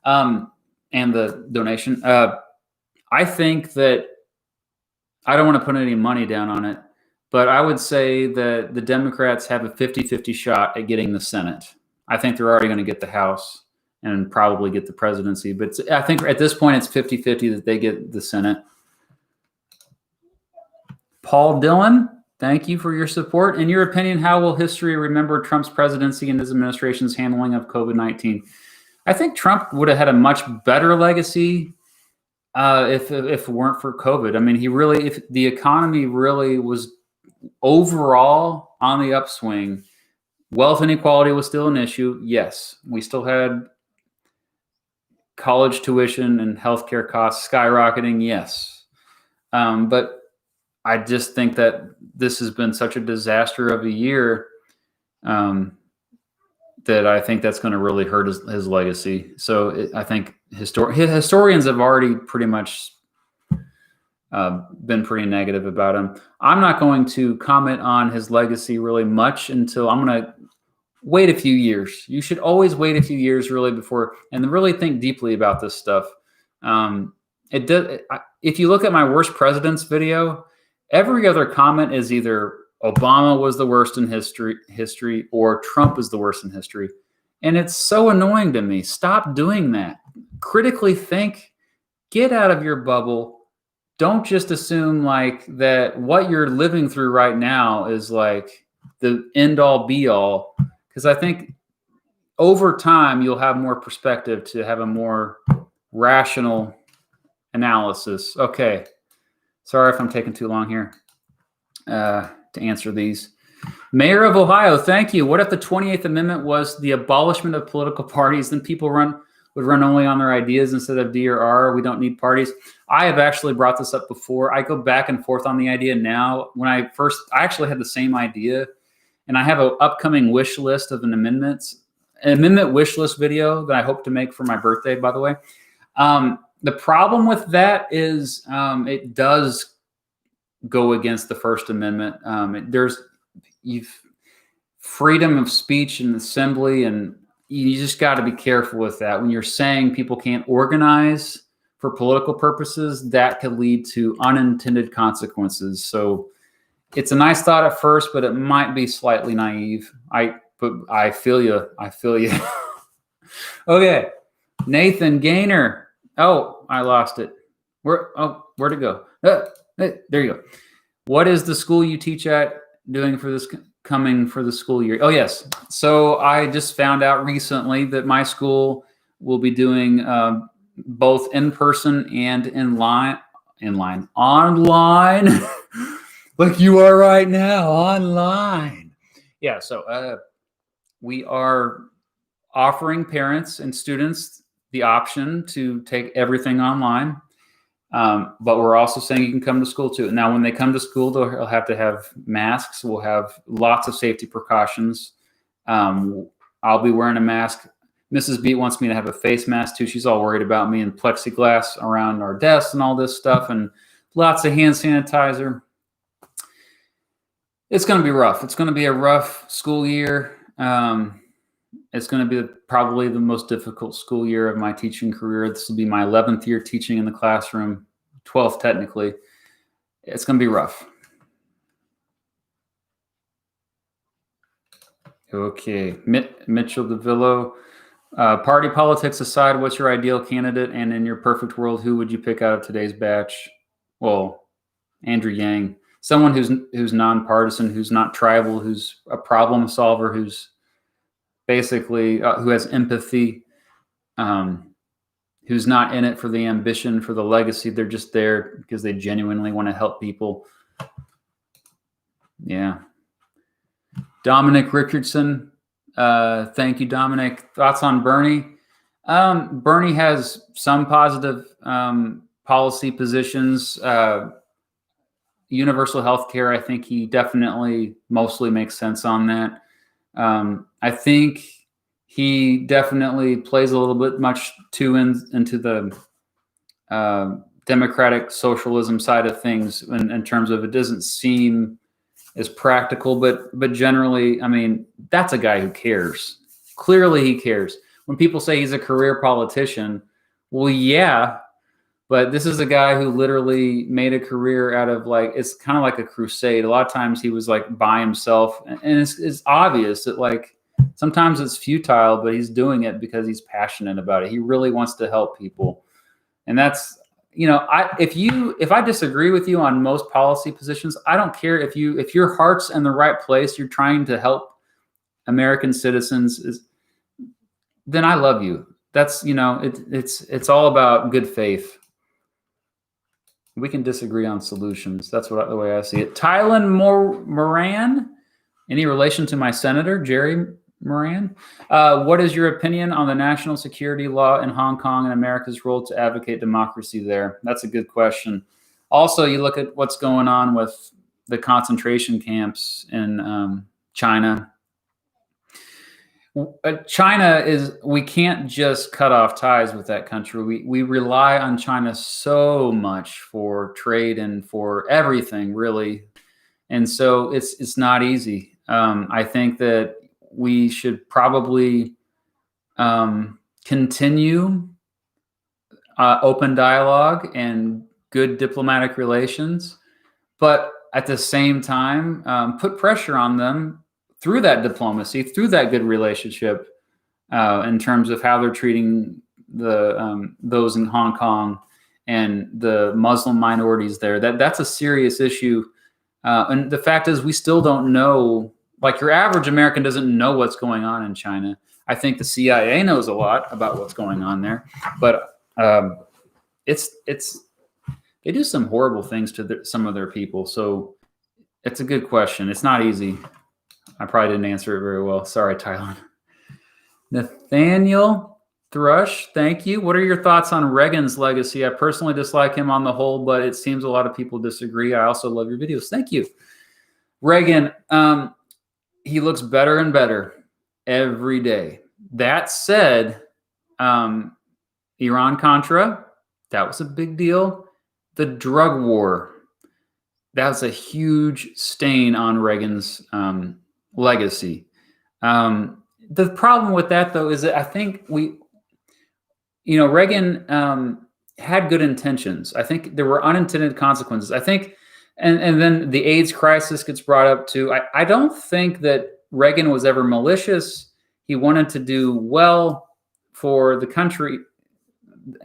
and the donation. I think that I don't want to put any money down on it, but I would say that the Democrats have a 50-50 shot at getting the Senate. I think they're already going to get the House and probably get the presidency. But I think at this point, it's 50-50 that they get the Senate. Paul Dillon, thank you for your support. In your opinion, how will history remember Trump's presidency and his administration's handling of COVID-19? I think Trump would have had a much better legacy If it weren't for COVID, I mean, if the economy really was overall on the upswing, wealth inequality was still an issue. Yes, we still had college tuition and healthcare costs skyrocketing. Yes, but I just think that this has been such a disaster of a year that I think that's going to really hurt his legacy. So I think historians have already pretty much been pretty negative about him. I'm not going to comment on his legacy really much until I'm going to wait a few years. You should always wait a few years really before and really think deeply about this stuff. If you look at my worst presidents video, every other comment is either Obama was the worst in history or Trump is the worst in history. And it's so annoying to me. Stop doing that. Critically think, get out of your bubble. Don't just assume like that what you're living through right now is like the end all be all. Because I think over time, you'll have more perspective to have a more rational analysis. Okay. Sorry if I'm taking too long here to answer these. Mayor of Ohio, thank you. What if the 28th Amendment was the abolishment of political parties? Then people would run only on their ideas instead of D or R. We don't need parties. I have actually brought this up before. I go back and forth on the idea now. I actually had the same idea. And I have an upcoming wish list of an amendment wish list video that I hope to make for my birthday, by the way. The problem with that is it does go against the First Amendment. You've freedom of speech and assembly, and you just got to be careful with that. When you're saying people can't organize for political purposes, that could lead to unintended consequences. So it's a nice thought at first, but it might be slightly naive. But I feel you. I feel you. Okay. Nathan Gaynor. Oh, I lost it. Where'd it go? There you go. What is the school you teach at doing for this coming for the school year? Oh, yes. So I just found out recently that my school will be doing both in person and online. Like you are right now, online. Yeah, so we are offering parents and students the option to take everything online, but we're also saying you can come to school too. Now, when they come to school, they'll have to have masks. We'll have lots of safety precautions. I'll be wearing a mask. Mrs. B wants me to have a face mask too. She's all worried about me and plexiglass around our desks and all this stuff, and lots of hand sanitizer. It's going to be rough. It's going to be a rough school year. It's going to be probably the most difficult school year of my teaching career. This will be my 11th year teaching in the classroom, 12th technically. It's going to be rough. Okay, Mitchell DeVillo. Party politics aside, what's your ideal candidate? And in your perfect world, who would you pick out of today's batch? Well, Andrew Yang. Someone who's nonpartisan, who's not tribal, who's a problem solver, who's basically who has empathy, who's not in it for the ambition, for the legacy. They're just there because they genuinely want to help people. Yeah. Dominic Richardson. Thank you, Dominic. Thoughts on Bernie? Bernie has some positive policy positions. Universal health care, I think he definitely mostly makes sense on that. I think he definitely plays a little bit much too into the democratic socialism side of things in terms of it doesn't seem as practical, but generally, I mean, that's a guy who cares. Clearly he cares. When people say he's a career politician, well, yeah, but this is a guy who literally made a career out of it's kind of like a crusade. A lot of times he was like by himself, and it's obvious that like sometimes it's futile, but he's doing it because he's passionate about it. He really wants to help people. And that's, if I disagree with you on most policy positions, I don't care if your heart's in the right place, you're trying to help American citizens, then I love you. That's, it's all about good faith. We can disagree on solutions. That's the way I see it. Tylen Moran, any relation to my senator, Jerry Moran? What is your opinion on the national security law in Hong Kong and America's role to advocate democracy there? That's a good question. Also, you look at what's going on with the concentration camps in China. China we can't just cut off ties with that country. We rely on China so much for trade and for everything, really. And so it's not easy. I think that we should probably continue open dialogue and good diplomatic relations, but at the same time, put pressure on them through that diplomacy, through that good relationship, in terms of how they're treating those in Hong Kong and the Muslim minorities there. That's a serious issue. And the fact is, we still don't know. Like, your average American doesn't know what's going on in China. I think the CIA knows a lot about what's going on there, but they do some horrible things to some of their people. So it's a good question. It's not easy. I probably didn't answer it very well. Sorry, Tyler. Nathaniel Thrush, thank you. What are your thoughts on Reagan's legacy? I personally dislike him on the whole, but it seems a lot of people disagree. I also love your videos. Thank you. Reagan, he looks better and better every day. That said, Iran-Contra, that was a big deal. The drug war, that was a huge stain on Reagan's legacy. The problem with that, though, is that I think Reagan had good intentions. I think there were unintended consequences. I think, and then the AIDS crisis gets brought up too. I don't think that Reagan was ever malicious. He wanted to do well for the country.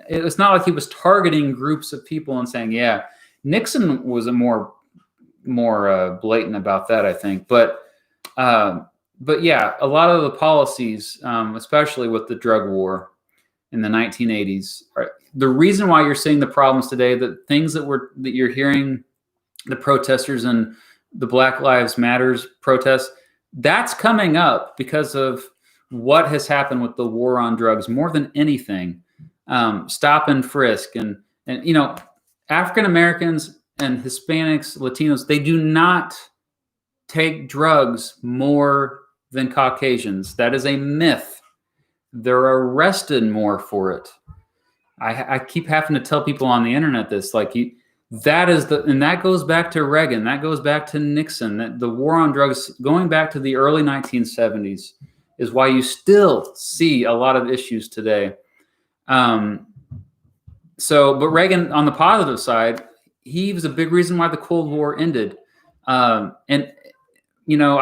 It's not like he was targeting groups of people and saying, yeah. Nixon was a more blatant about that, I think. But yeah, a lot of the policies, especially with the drug war in the 1980s, the reason why you're seeing the problems today, the things that you're hearing, the protesters and the Black Lives Matters protests, that's coming up because of what has happened with the war on drugs more than anything. Stop and frisk and African Americans and Hispanics, Latinos, they do not take drugs more than Caucasians. That is a myth. They're arrested more for it. I keep having to tell people on the internet this, and that goes back to Reagan. That goes back to Nixon. That the war on drugs, going back to the early 1970s, is why you still see a lot of issues today. But Reagan, on the positive side, he was a big reason why the Cold War ended. I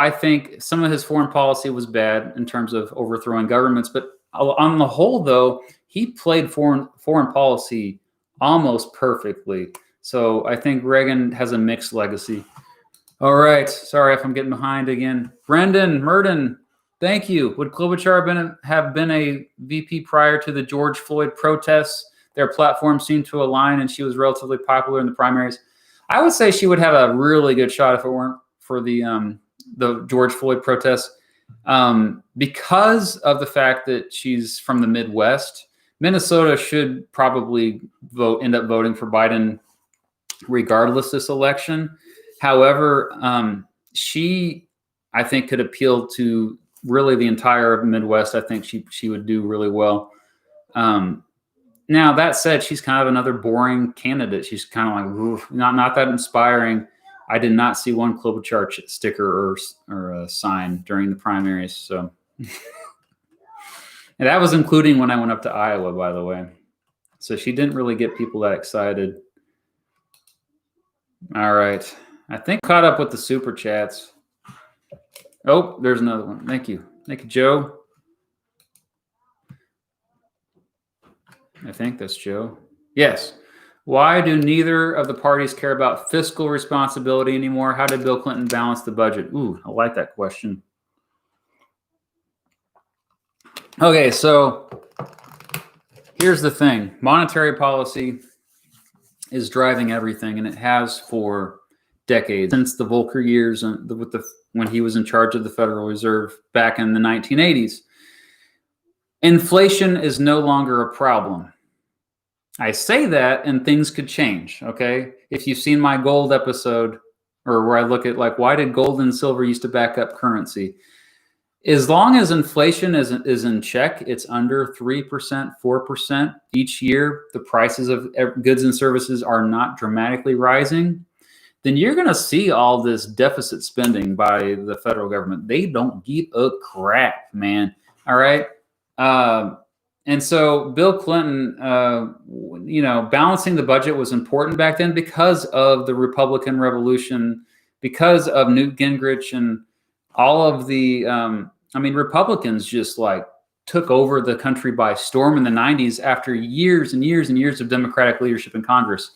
think some of his foreign policy was bad in terms of overthrowing governments, but on the whole, though, he played foreign policy almost perfectly. So I think Reagan has a mixed legacy. All right. Sorry if I'm getting behind again. Brendan Murden, thank you. Would Klobuchar have been a VP prior to the George Floyd protests? Their platform seemed to align, and she was relatively popular in the primaries. I would say she would have a really good shot if it weren't for the George Floyd protests, because of the fact that she's from the Midwest. Minnesota should probably end up voting for Biden regardless this election. However, she, I think, could appeal to really the entire Midwest. I think she would do really well. Now, that said, she's kind of another boring candidate. She's kind of like, oof, not that inspiring. I did not see one Klobuchar sticker or a sign during the primaries. So, and that was including when I went up to Iowa, by the way. So she didn't really get people that excited. All right. I think caught up with the super chats. Oh, there's another one. Thank you. Thank you, Joe. I think that's Joe. Yes. Why do neither of the parties care about fiscal responsibility anymore? How did Bill Clinton balance the budget? Ooh, I like that question. Okay, so here's the thing. Monetary policy is driving everything, and it has for decades, since the Volcker years when he was in charge of the Federal Reserve back in the 1980s. Inflation is no longer a problem. I say that, and things could change, okay? If you've seen my gold episode, or where I look at like, why did gold and silver used to back up currency? As long as inflation is in check, it's under 3%, 4% each year, the prices of goods and services are not dramatically rising, then you're going to see all this deficit spending by the federal government. They don't give a crap, man. All right. And so Bill Clinton, balancing the budget was important back then because of the Republican Revolution, because of Newt Gingrich and all of the, Republicans just like took over the country by storm in the 90s after years and years and years of Democratic leadership in Congress.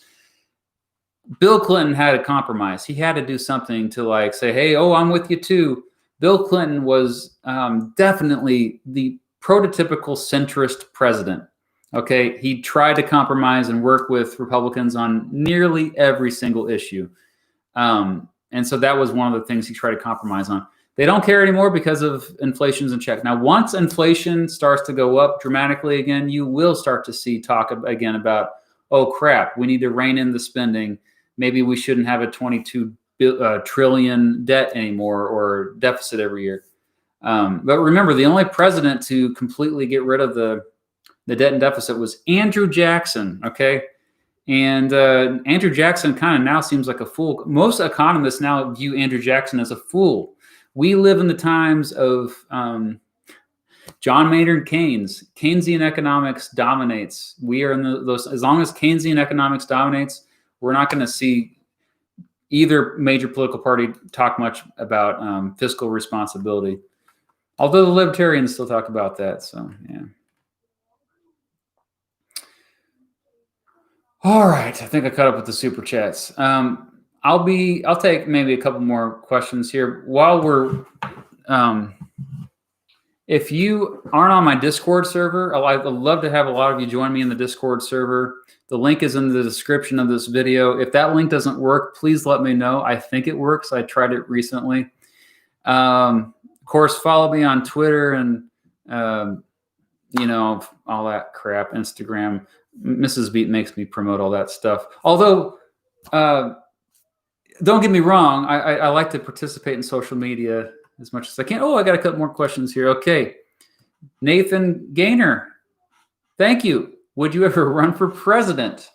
Bill Clinton had to compromise. He had to do something to like say, hey, I'm with you too. Bill Clinton was definitely the prototypical centrist president. Okay. He tried to compromise and work with Republicans on nearly every single issue. And so that was one of the things he tried to compromise on. They don't care anymore because of inflation's in check. Now, once inflation starts to go up dramatically again, you will start to see talk again about, oh crap, we need to rein in the spending. Maybe we shouldn't have a 22 trillion debt anymore or deficit every year. But remember, the only president to completely get rid of the debt and deficit was Andrew Jackson, okay? And Andrew Jackson kind of now seems like a fool. Most economists now view Andrew Jackson as a fool. We live in the times of John Maynard Keynes. Keynesian economics dominates. We are in those. As long as Keynesian economics dominates, we're not going to see either major political party talk much about fiscal responsibility. Although the libertarians still talk about that. So, yeah. All right. I think I caught up with the super chats. I'll take maybe a couple more questions here while we're, if you aren't on my Discord server, I'd love to have a lot of you join me in the Discord server. The link is in the description of this video. If that link doesn't work, please let me know. I think it works. I tried it recently. Of course, follow me on Twitter and, all that crap, Instagram. Mrs. Beat makes me promote all that stuff. Although, don't get me wrong, I like to participate in social media as much as I can. Oh, I got a couple more questions here. Okay. Nathan Gaynor, thank you. Would you ever run for president?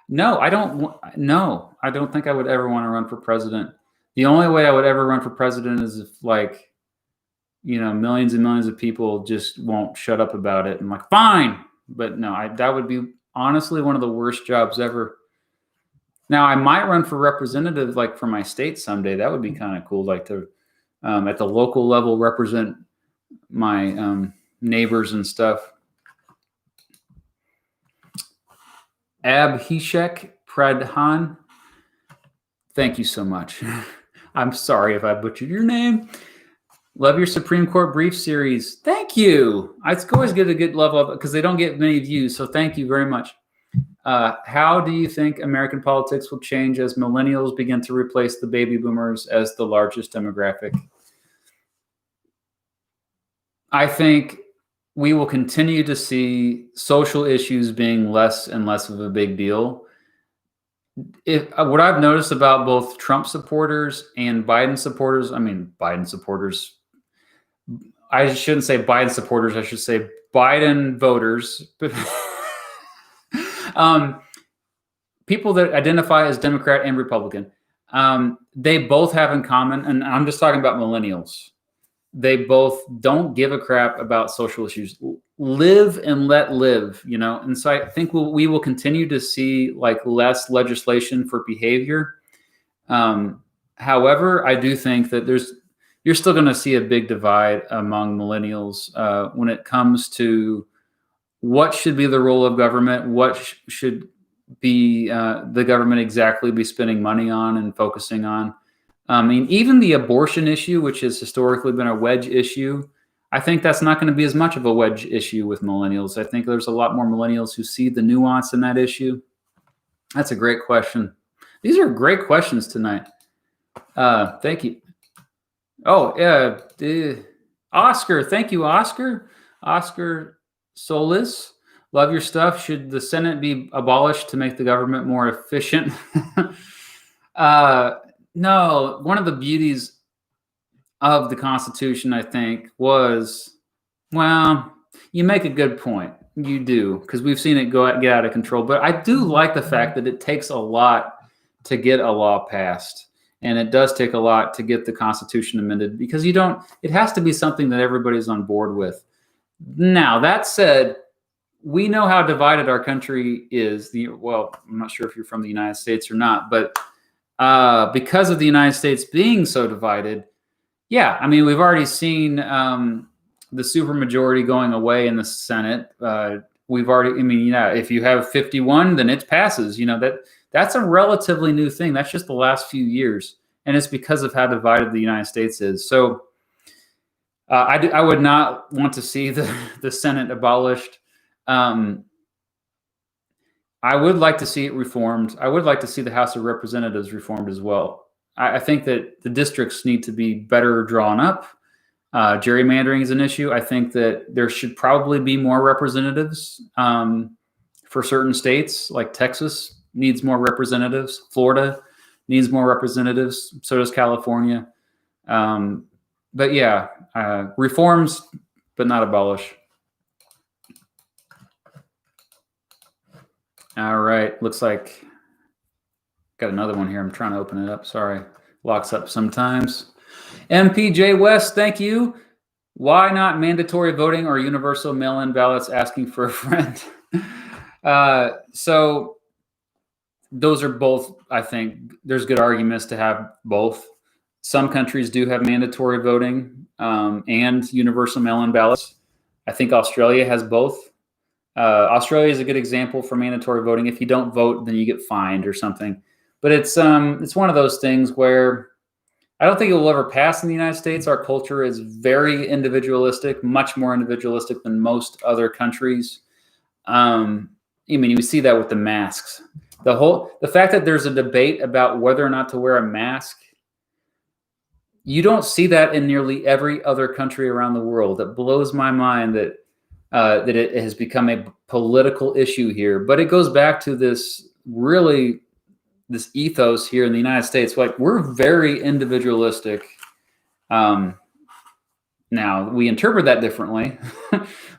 No, I don't. No, I don't think I would ever want to run for president. The only way I would ever run for president is if millions and millions of people just won't shut up about it. I'm like, fine. But no, that would be honestly one of the worst jobs ever. Now, I might run for representative, like for my state someday. That would be kind of cool, like to at the local level represent my neighbors and stuff. Abhishek Pradhan, thank you so much. I'm sorry if I butchered your name. Love your Supreme Court brief series. Thank you. I always get a good level of it because they don't get many views. So thank you very much. How do you think American politics will change as millennials begin to replace the baby boomers as the largest demographic? I think we will continue to see social issues being less and less of a big deal. What I've noticed about both Trump supporters and Biden supporters, I shouldn't say Biden supporters, I should say Biden voters. People that identify as Democrat and Republican, they both have in common, and I'm just talking about millennials, they both don't give a crap about social issues. Live and let live, and so I think we will continue to see like less legislation for behavior. However, I do think that you're still going to see a big divide among millennials when it comes to what should be the role of government, what should be the government exactly be spending money on and focusing on. Even the abortion issue, which has historically been a wedge issue, I think that's not going to be as much of a wedge issue with millennials. I think there's a lot more millennials who see the nuance in that issue. That's a great question. These are great questions tonight. Thank you. Oh, yeah. Oscar. Thank you, Oscar. Oscar Solis. Love your stuff. Should the Senate be abolished to make the government more efficient? No, one of the beauties of the Constitution, I think, was, well, you make a good point. You do, because we've seen it get out of control. But I do like the fact that it takes a lot to get a law passed. And it does take a lot to get the Constitution amended, because it has to be something that everybody's on board with. Now, that said, we know how divided our country is. Well, I'm not sure if you're from the United States or not, but because of the United States being so divided, yeah, I mean, we've already seen the supermajority going away in the Senate. If you have 51, then it passes. That's a relatively new thing. That's just the last few years, and it's because of how divided the United States is. So I would not want to see the Senate abolished. I would like to see it reformed. I would like to see the House of Representatives reformed as well. I think that the districts need to be better drawn up. Gerrymandering is an issue. I think that there should probably be more representatives for certain states, like Texas needs more representatives. Florida needs more representatives. So does California. But yeah, reforms, but not abolish. All right. Looks like got another one here. I'm trying to open it up. Sorry. Locks up sometimes. MPJ West, thank you. Why not mandatory voting or universal mail-in ballots? Asking for a friend. So those are both, I think, there's good arguments to have both. Some countries do have mandatory voting and universal mail-in ballots. I think Australia has both. Australia is a good example for mandatory voting. If you don't vote, then you get fined or something. But it's one of those things where I don't think it will ever pass in the United States. Our culture is very individualistic, much more individualistic than most other countries. You see that with the masks. The fact that there's a debate about whether or not to wear a mask, you don't see that in nearly every other country around the world. It blows my mind that it has become a political issue here. But it goes back to this ethos here in the United States. Like, we're very individualistic. Now we interpret that differently,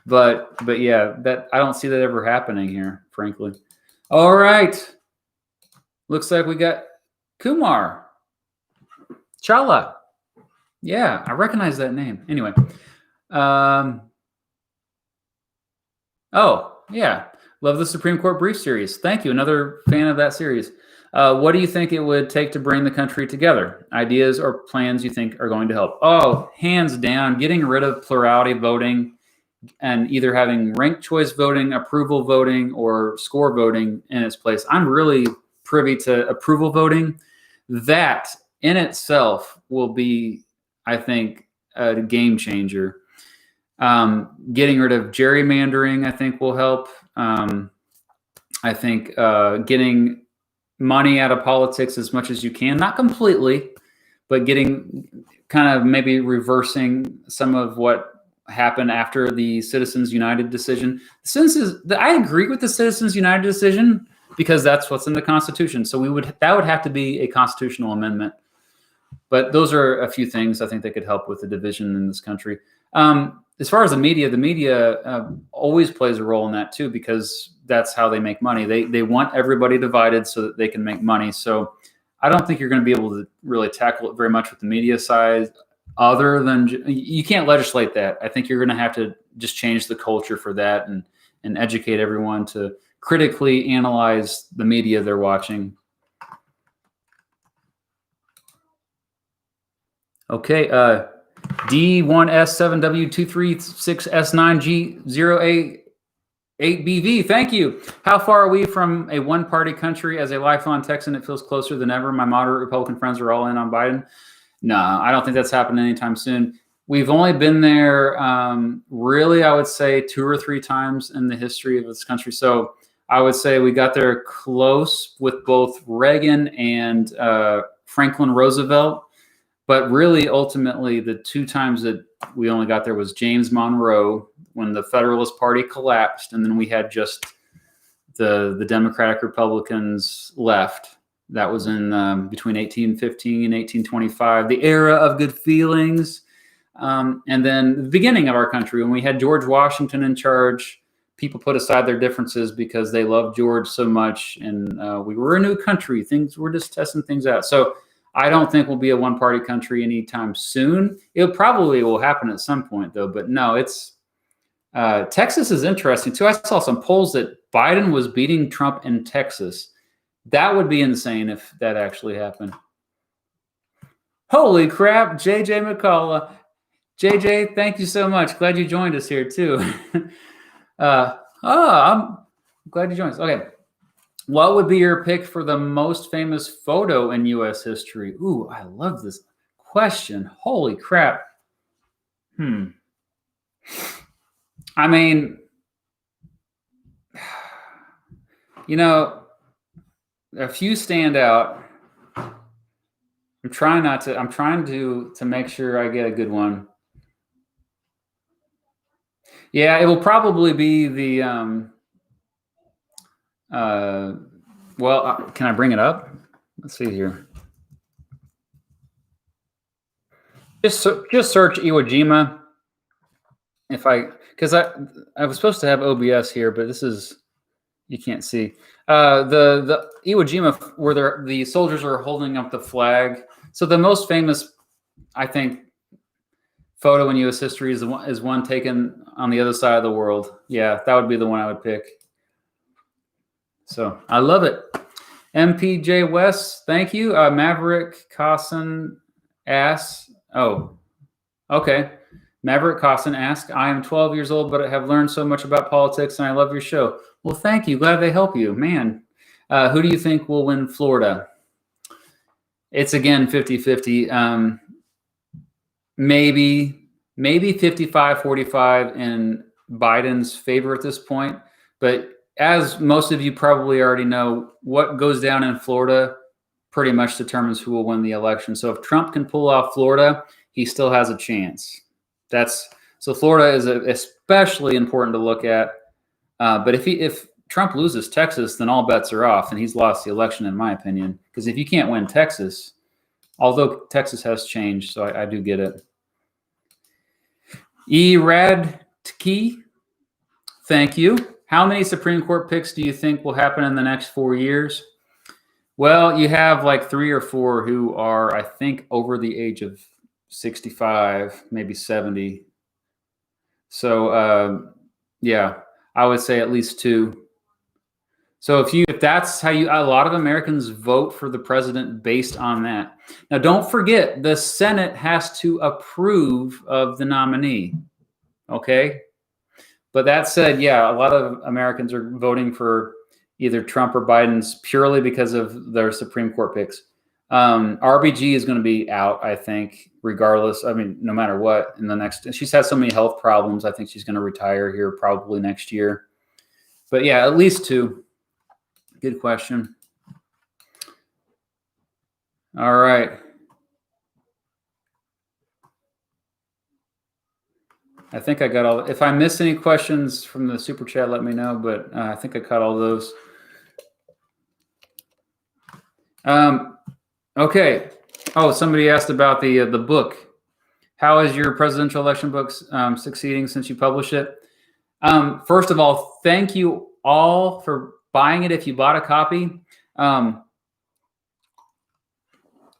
but yeah, that I don't see that ever happening here, frankly. All right. Looks like we got Kumar Chala. Yeah, I recognize that name. Anyway. Oh, yeah. Love the Supreme Court Brief series. Thank you. Another fan of that series. What do you think it would take to bring the country together? Ideas or plans you think are going to help? Oh, hands down, getting rid of plurality voting and either having ranked choice voting, approval voting, or score voting in its place. I'm really privy to approval voting. That in itself will be, I think, a game changer. Getting rid of gerrymandering, I think, will help. I think getting money out of politics as much as you can, not completely, but getting kind of maybe reversing some of what happened after the Citizens United decision. I agree with the Citizens United decision because that's what's in the Constitution. So that would have to be a constitutional amendment. But those are a few things I think that could help with the division in this country. As far as the media always plays a role in that too, because that's how they make money. They want everybody divided so that they can make money. So I don't think you're going to be able to really tackle it very much with the media side, other than you can't legislate that. I think you're going to have to just change the culture for that and educate everyone to critically analyze the media they're watching. Okay, D1S7W236S9G0A8BV. Thank you. How far are we from a one-party country? As a lifelong Texan, it feels closer than ever. My moderate Republican friends are all in on Biden. No, I don't think that's happening anytime soon. We've only been there, really, I would say 2 or 3 times in the history of this country. So I would say we got there close with both Reagan and Franklin Roosevelt. But really, ultimately, the two times that we only got there was James Monroe when the Federalist Party collapsed, and then we had just the Democratic Republicans left. That was in between 1815 and 1825, the era of good feelings. And then the beginning of our country, when we had George Washington in charge, people put aside their differences because they loved George so much, and we were a new country. We're just testing things out. So I don't think we'll be a one-party country anytime soon. It probably will happen at some point, though. But no, it's Texas is interesting too. I saw some polls that Biden was beating Trump in Texas. That would be insane if that actually happened. Holy crap, JJ McCullough. JJ, thank you so much. Glad you joined us here too. I'm glad you joined us. Okay. What would be your pick for the most famous photo in U.S. history? Ooh, I love this question. Holy crap. I mean, you know, a few stand out. I'm trying to make sure I get a good one. Yeah, it will probably be the can I bring it up? Let's see here. Just search Iwo Jima. Because I was supposed to have OBS here, but this is, you can't see. The Iwo Jima, where the soldiers are holding up the flag. So the most famous, I think, photo in U.S. history is one taken on the other side of the world. Yeah, that would be the one I would pick. So I love it. MPJ West, thank you. Maverick Cosson asks, oh, okay. Maverick Cosson asks, I am 12 years old, but I have learned so much about politics, and I love your show. Well, thank you. Glad they help you. Man, who do you think will win Florida? It's, again, 50-50. Maybe 55-45 in Biden's favor at this point. But as most of you probably already know, what goes down in Florida pretty much determines who will win the election. So if Trump can pull off Florida, he still has a chance. So Florida is especially important to look at. But if Trump loses Texas, then all bets are off, and he's lost the election, in my opinion. Because if you can't win Texas, although Texas has changed, so I do get it. Radtke, thank you. How many Supreme Court picks do you think will happen in the next 4 years? Well, you have like 3 or 4 who are, I think, over the age of 65, maybe 70. So, yeah, I would say at least 2. So if that's how a lot of Americans vote for the president based on that. Now, don't forget, the Senate has to approve of the nominee. Okay. But that said, yeah, a lot of Americans are voting for either Trump or Biden's purely because of their Supreme Court picks. RBG is going to be out, I think, regardless. I mean, no matter what in the next, she's had so many health problems. I think she's going to retire here probably next year. But yeah, at least 2. Good question. All right. I think I got all. If I miss any questions from the super chat, let me know. But I think I caught all those. Okay. Oh, somebody asked about the book. How is your presidential election book succeeding since you published it? First of all, thank you all for buying it. If you bought a copy,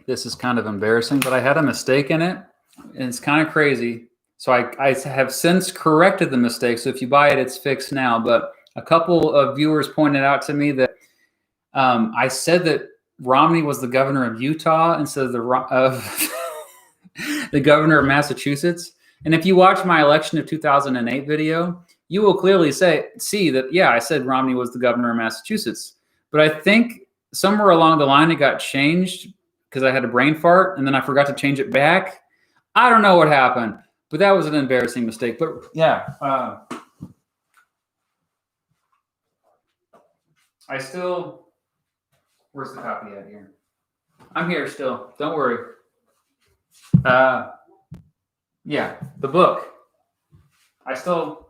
this is kind of embarrassing, but I had a mistake in it, and it's kind of crazy. So I have since corrected the mistake. So if you buy it, it's fixed now. But a couple of viewers pointed out to me that I said that Romney was the governor of Utah instead of the governor of Massachusetts. And if you watch my election of 2008 video, you will clearly see that, yeah, I said Romney was the governor of Massachusetts. But I think somewhere along the line it got changed because I had a brain fart, and then I forgot to change it back. I don't know what happened. But that was an embarrassing mistake. But yeah, I still, where's the copy at here? I'm here still. Don't worry. Yeah, the book. I still,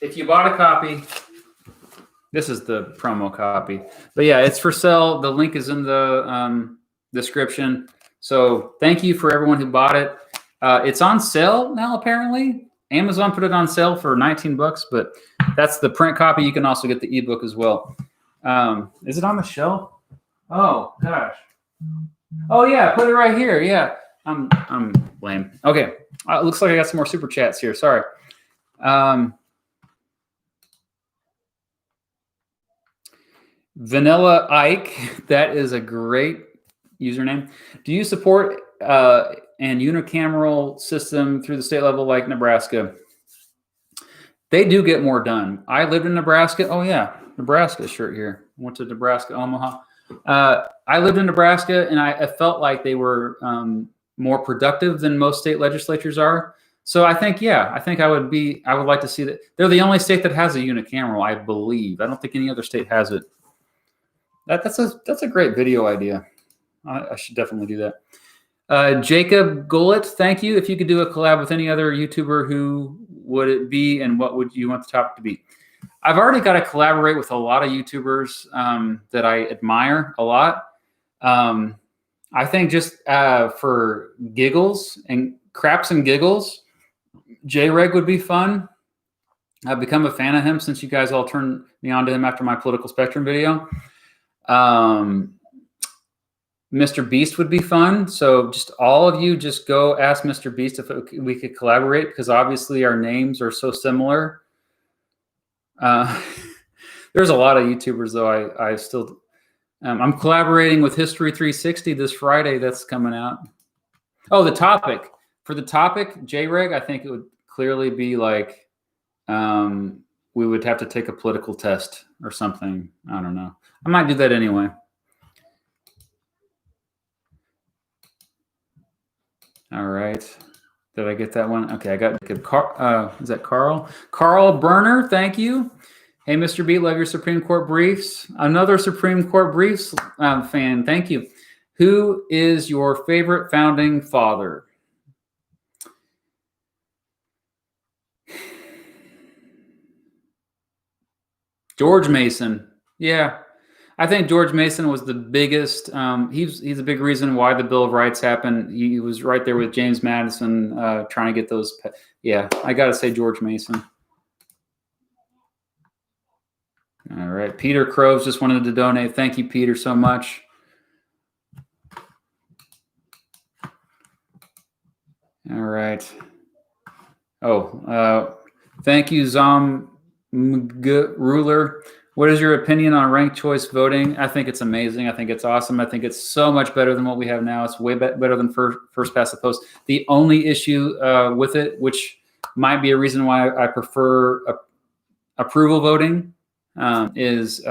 if you bought a copy, this is the promo copy. But yeah, it's for sale. The link is in the description. So thank you for everyone who bought it. It's on sale now, apparently. Amazon put it on sale for $19, but that's the print copy. You can also get the ebook as well. Is it on the shelf? Oh gosh. Oh yeah, put it right here. Yeah, I'm lame. Okay, it looks like I got some more super chats here. Sorry. Vanilla Ike, that is a great username. Do you support an unicameral system through the state level like Nebraska? They do get more done. I lived in Nebraska. Oh yeah, Nebraska shirt here. Went to Nebraska, Omaha. I lived in Nebraska, and I felt like they were more productive than most state legislatures are. So I think, yeah, I would like to see that. They're the only state that has a unicameral, I believe. I don't think any other state has it. That's a great video idea. I should definitely do that. Jacob Gullet, thank you. If you could do a collab with any other YouTuber, who would it be, and what would you want the topic to be? I've already got to collaborate with a lot of YouTubers that I admire a lot. I think just for giggles and craps and giggles, J-Reg would be fun. I've become a fan of him since you guys all turned me on to him after my political spectrum video. Mr. Beast would be fun. So just all of you, just go ask Mr. Beast if we could collaborate, because obviously our names are so similar. There's a lot of YouTubers though. I still, I'm collaborating with History 360 this Friday. That's coming out. Oh, the topic for the topic, J-Reg, I think it would clearly be like, we would have to take a political test or something. I don't know. I might do that anyway. All right. Did I get that one? Okay, I got is that Carl? Carl Berner, thank you. Hey, Mr. B, love your Supreme Court briefs. Another Supreme Court briefs fan, thank you. Who is your favorite founding father? George Mason. Yeah, I think George Mason was the biggest. He's a big reason why the Bill of Rights happened. He was right there with James Madison trying to get those. Yeah, I got to say George Mason. All right, Peter Croves just wanted to donate. Thank you, Peter, so much. All right. Oh, thank you, Zom Ruler. What is your opinion on ranked choice voting? I think it's amazing. I think it's awesome. I think it's so much better than what we have now. It's way better than first past the post. The only issue with it, which might be a reason why I prefer approval voting, is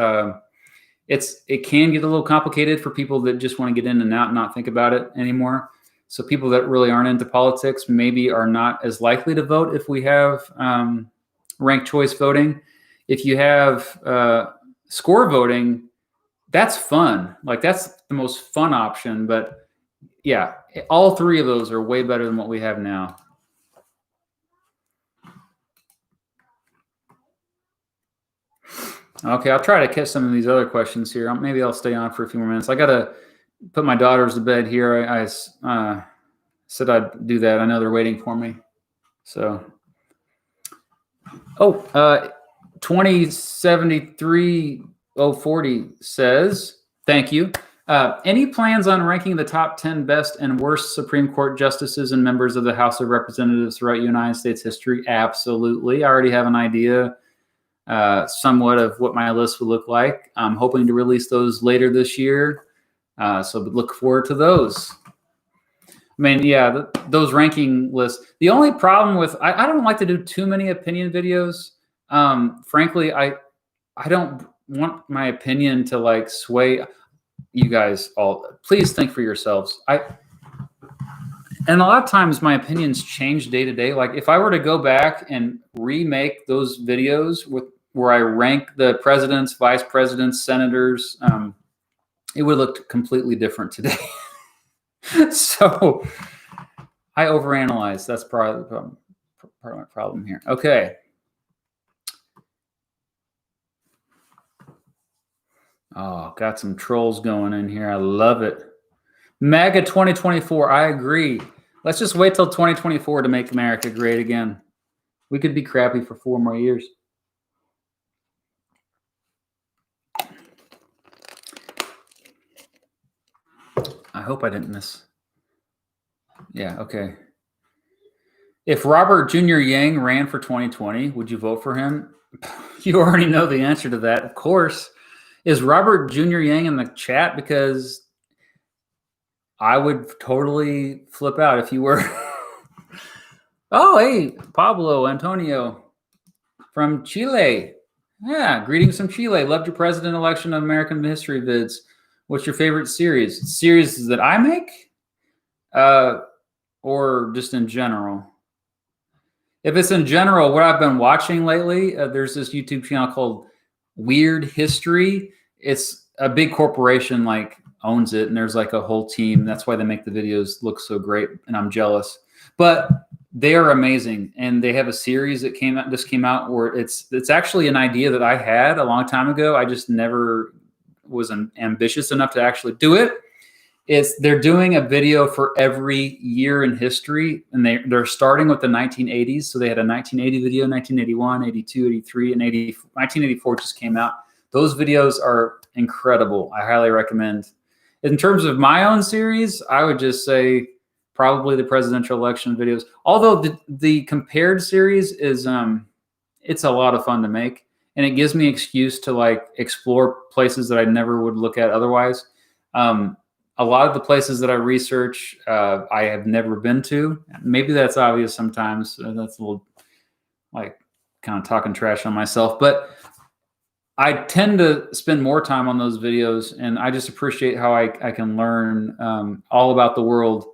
it can get a little complicated for people that just want to get in and out and not think about it anymore. So people that really aren't into politics maybe are not as likely to vote if we have ranked choice voting. If you have score voting, that's fun. Like, that's the most fun option. But yeah, all three of those are way better than what we have now. Okay, I'll try to catch some of these other questions here. Maybe I'll stay on for a few more minutes. I got to put my daughters to bed here. I said I'd do that. I know they're waiting for me. So, 2073-040 says, thank you. Any plans on ranking the top 10 best and worst Supreme Court justices and members of the House of Representatives throughout United States history? Absolutely. I already have an idea somewhat of what my list would look like. I'm hoping to release those later this year. So look forward to those. I mean, yeah, those ranking lists. The only problem with, I don't like to do too many opinion videos. Frankly, I don't want my opinion to like sway you guys all. Please think for yourselves. And a lot of times my opinions change day to day. Like if I were to go back and remake those videos with where I rank the presidents, vice presidents, senators, it would look completely different today. So I overanalyze. That's part of my problem here. Okay. Oh, got some trolls going in here. I love it. MAGA 2024. I agree. Let's just wait till 2024 to make America great again. We could be crappy for 4 more years. I hope I didn't miss. Yeah, okay. If Robert Jr. Yang ran for 2020, would you vote for him? You already know the answer to that, of course. Is Robert Jr. Yang in the chat? Because I would totally flip out if you were. Oh, hey, Pablo Antonio from Chile. Yeah, greetings from Chile. Loved your president election on American history vids. What's your favorite series? Series that I make? Or just in general? If it's in general, what I've been watching lately, there's this YouTube channel called Weird History. It's a big corporation like owns it, and there's like a whole team. That's why they make the videos look so great, and I'm jealous. But they are amazing, and they have a series that came out where it's actually an idea that I had a long time ago. I just never was ambitious enough to actually do it. They're doing a video for every year in history, and they're starting with the 1980s. So they had a 1980 video, 1981, 82, 83, and 1984 just came out. Those videos are incredible. I highly recommend. In terms of my own series, I would just say probably the presidential election videos. Although the compared series is it's a lot of fun to make, and it gives me an excuse to like explore places that I never would look at otherwise. A lot of the places that I research, I have never been to. Maybe that's obvious sometimes. That's a little like kind of talking trash on myself, but I tend to spend more time on those videos, and I just appreciate how I can learn all about the world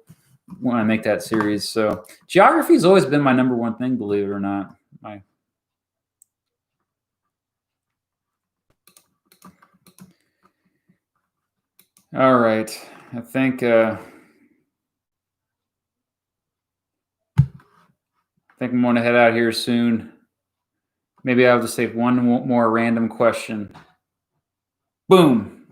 when I make that series. So geography has always been my number one thing, believe it or not. All right. I think I'm going to head out here soon. Maybe I'll just take one more random question. Boom.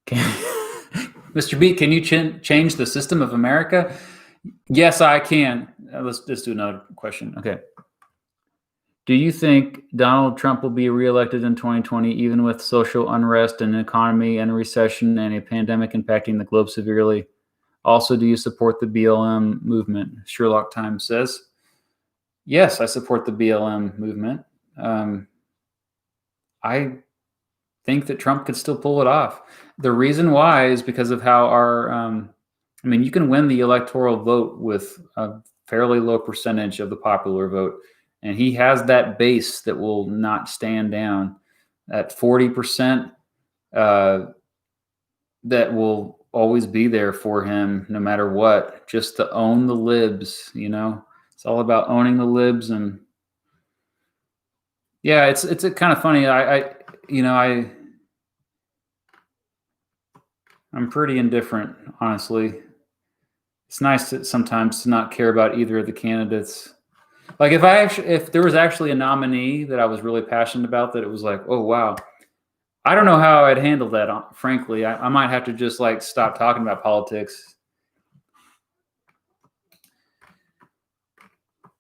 Mr. B, can you change the system of America? Yes, I can. Let's do another question. Okay. Do you think Donald Trump will be reelected in 2020, even with social unrest and economy and recession and a pandemic impacting the globe severely? Also, do you support the BLM movement? Sherlock Times says, yes, I support the BLM movement. I think that Trump could still pull it off. The reason why is because of how you can win the electoral vote with a fairly low percentage of the popular vote. And he has that base that will not stand down at 40%. That will always be there for him no matter what, just to own the libs, It's all about owning the libs. And yeah, it's a kind of funny. I'm pretty indifferent, honestly. It's nice sometimes to not care about either of the candidates. Like if there was actually a nominee that I was really passionate about, that it was like, oh wow, I don't know how I'd handle that. Frankly, I might have to just like stop talking about politics.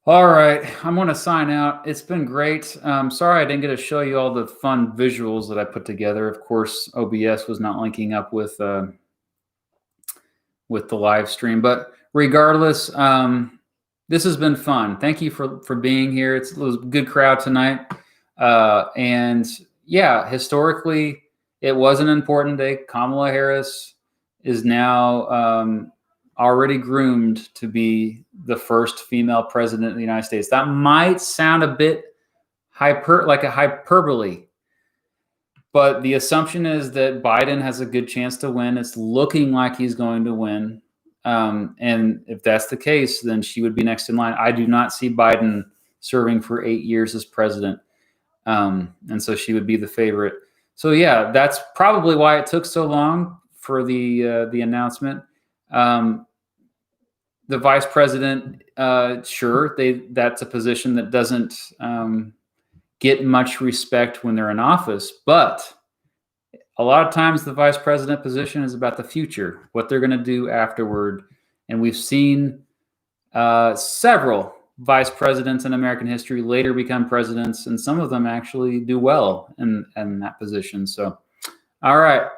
All right, I'm going to sign out. It's been great. Sorry I didn't get to show you all the fun visuals that I put together. Of course, OBS was not linking up with the live stream, but regardless, this has been fun. Thank you for being here. It was a good crowd tonight. And yeah, historically, it was an important day. Kamala Harris is now already groomed to be the first female president of the United States. That might sound a bit like a hyperbole, but the assumption is that Biden has a good chance to win. It's looking like he's going to win. And if that's the case, then she would be next in line. I do not see Biden serving for 8 years as president. And so she would be the favorite. So yeah, that's probably why it took so long for the announcement. The vice president, sure, that's a position that doesn't get much respect when they're in office, but a lot of times the vice president position is about the future, what they're going to do afterward. And we've seen several vice presidents in American history later become presidents, and some of them actually do well in that position. So, all right.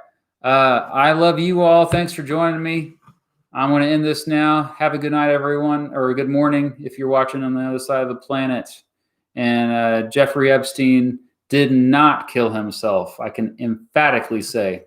I love you all. Thanks for joining me. I'm going to end this now. Have a good night, everyone, or a good morning if you're watching on the other side of the planet. And Jeffrey Epstein did not kill himself. I can emphatically say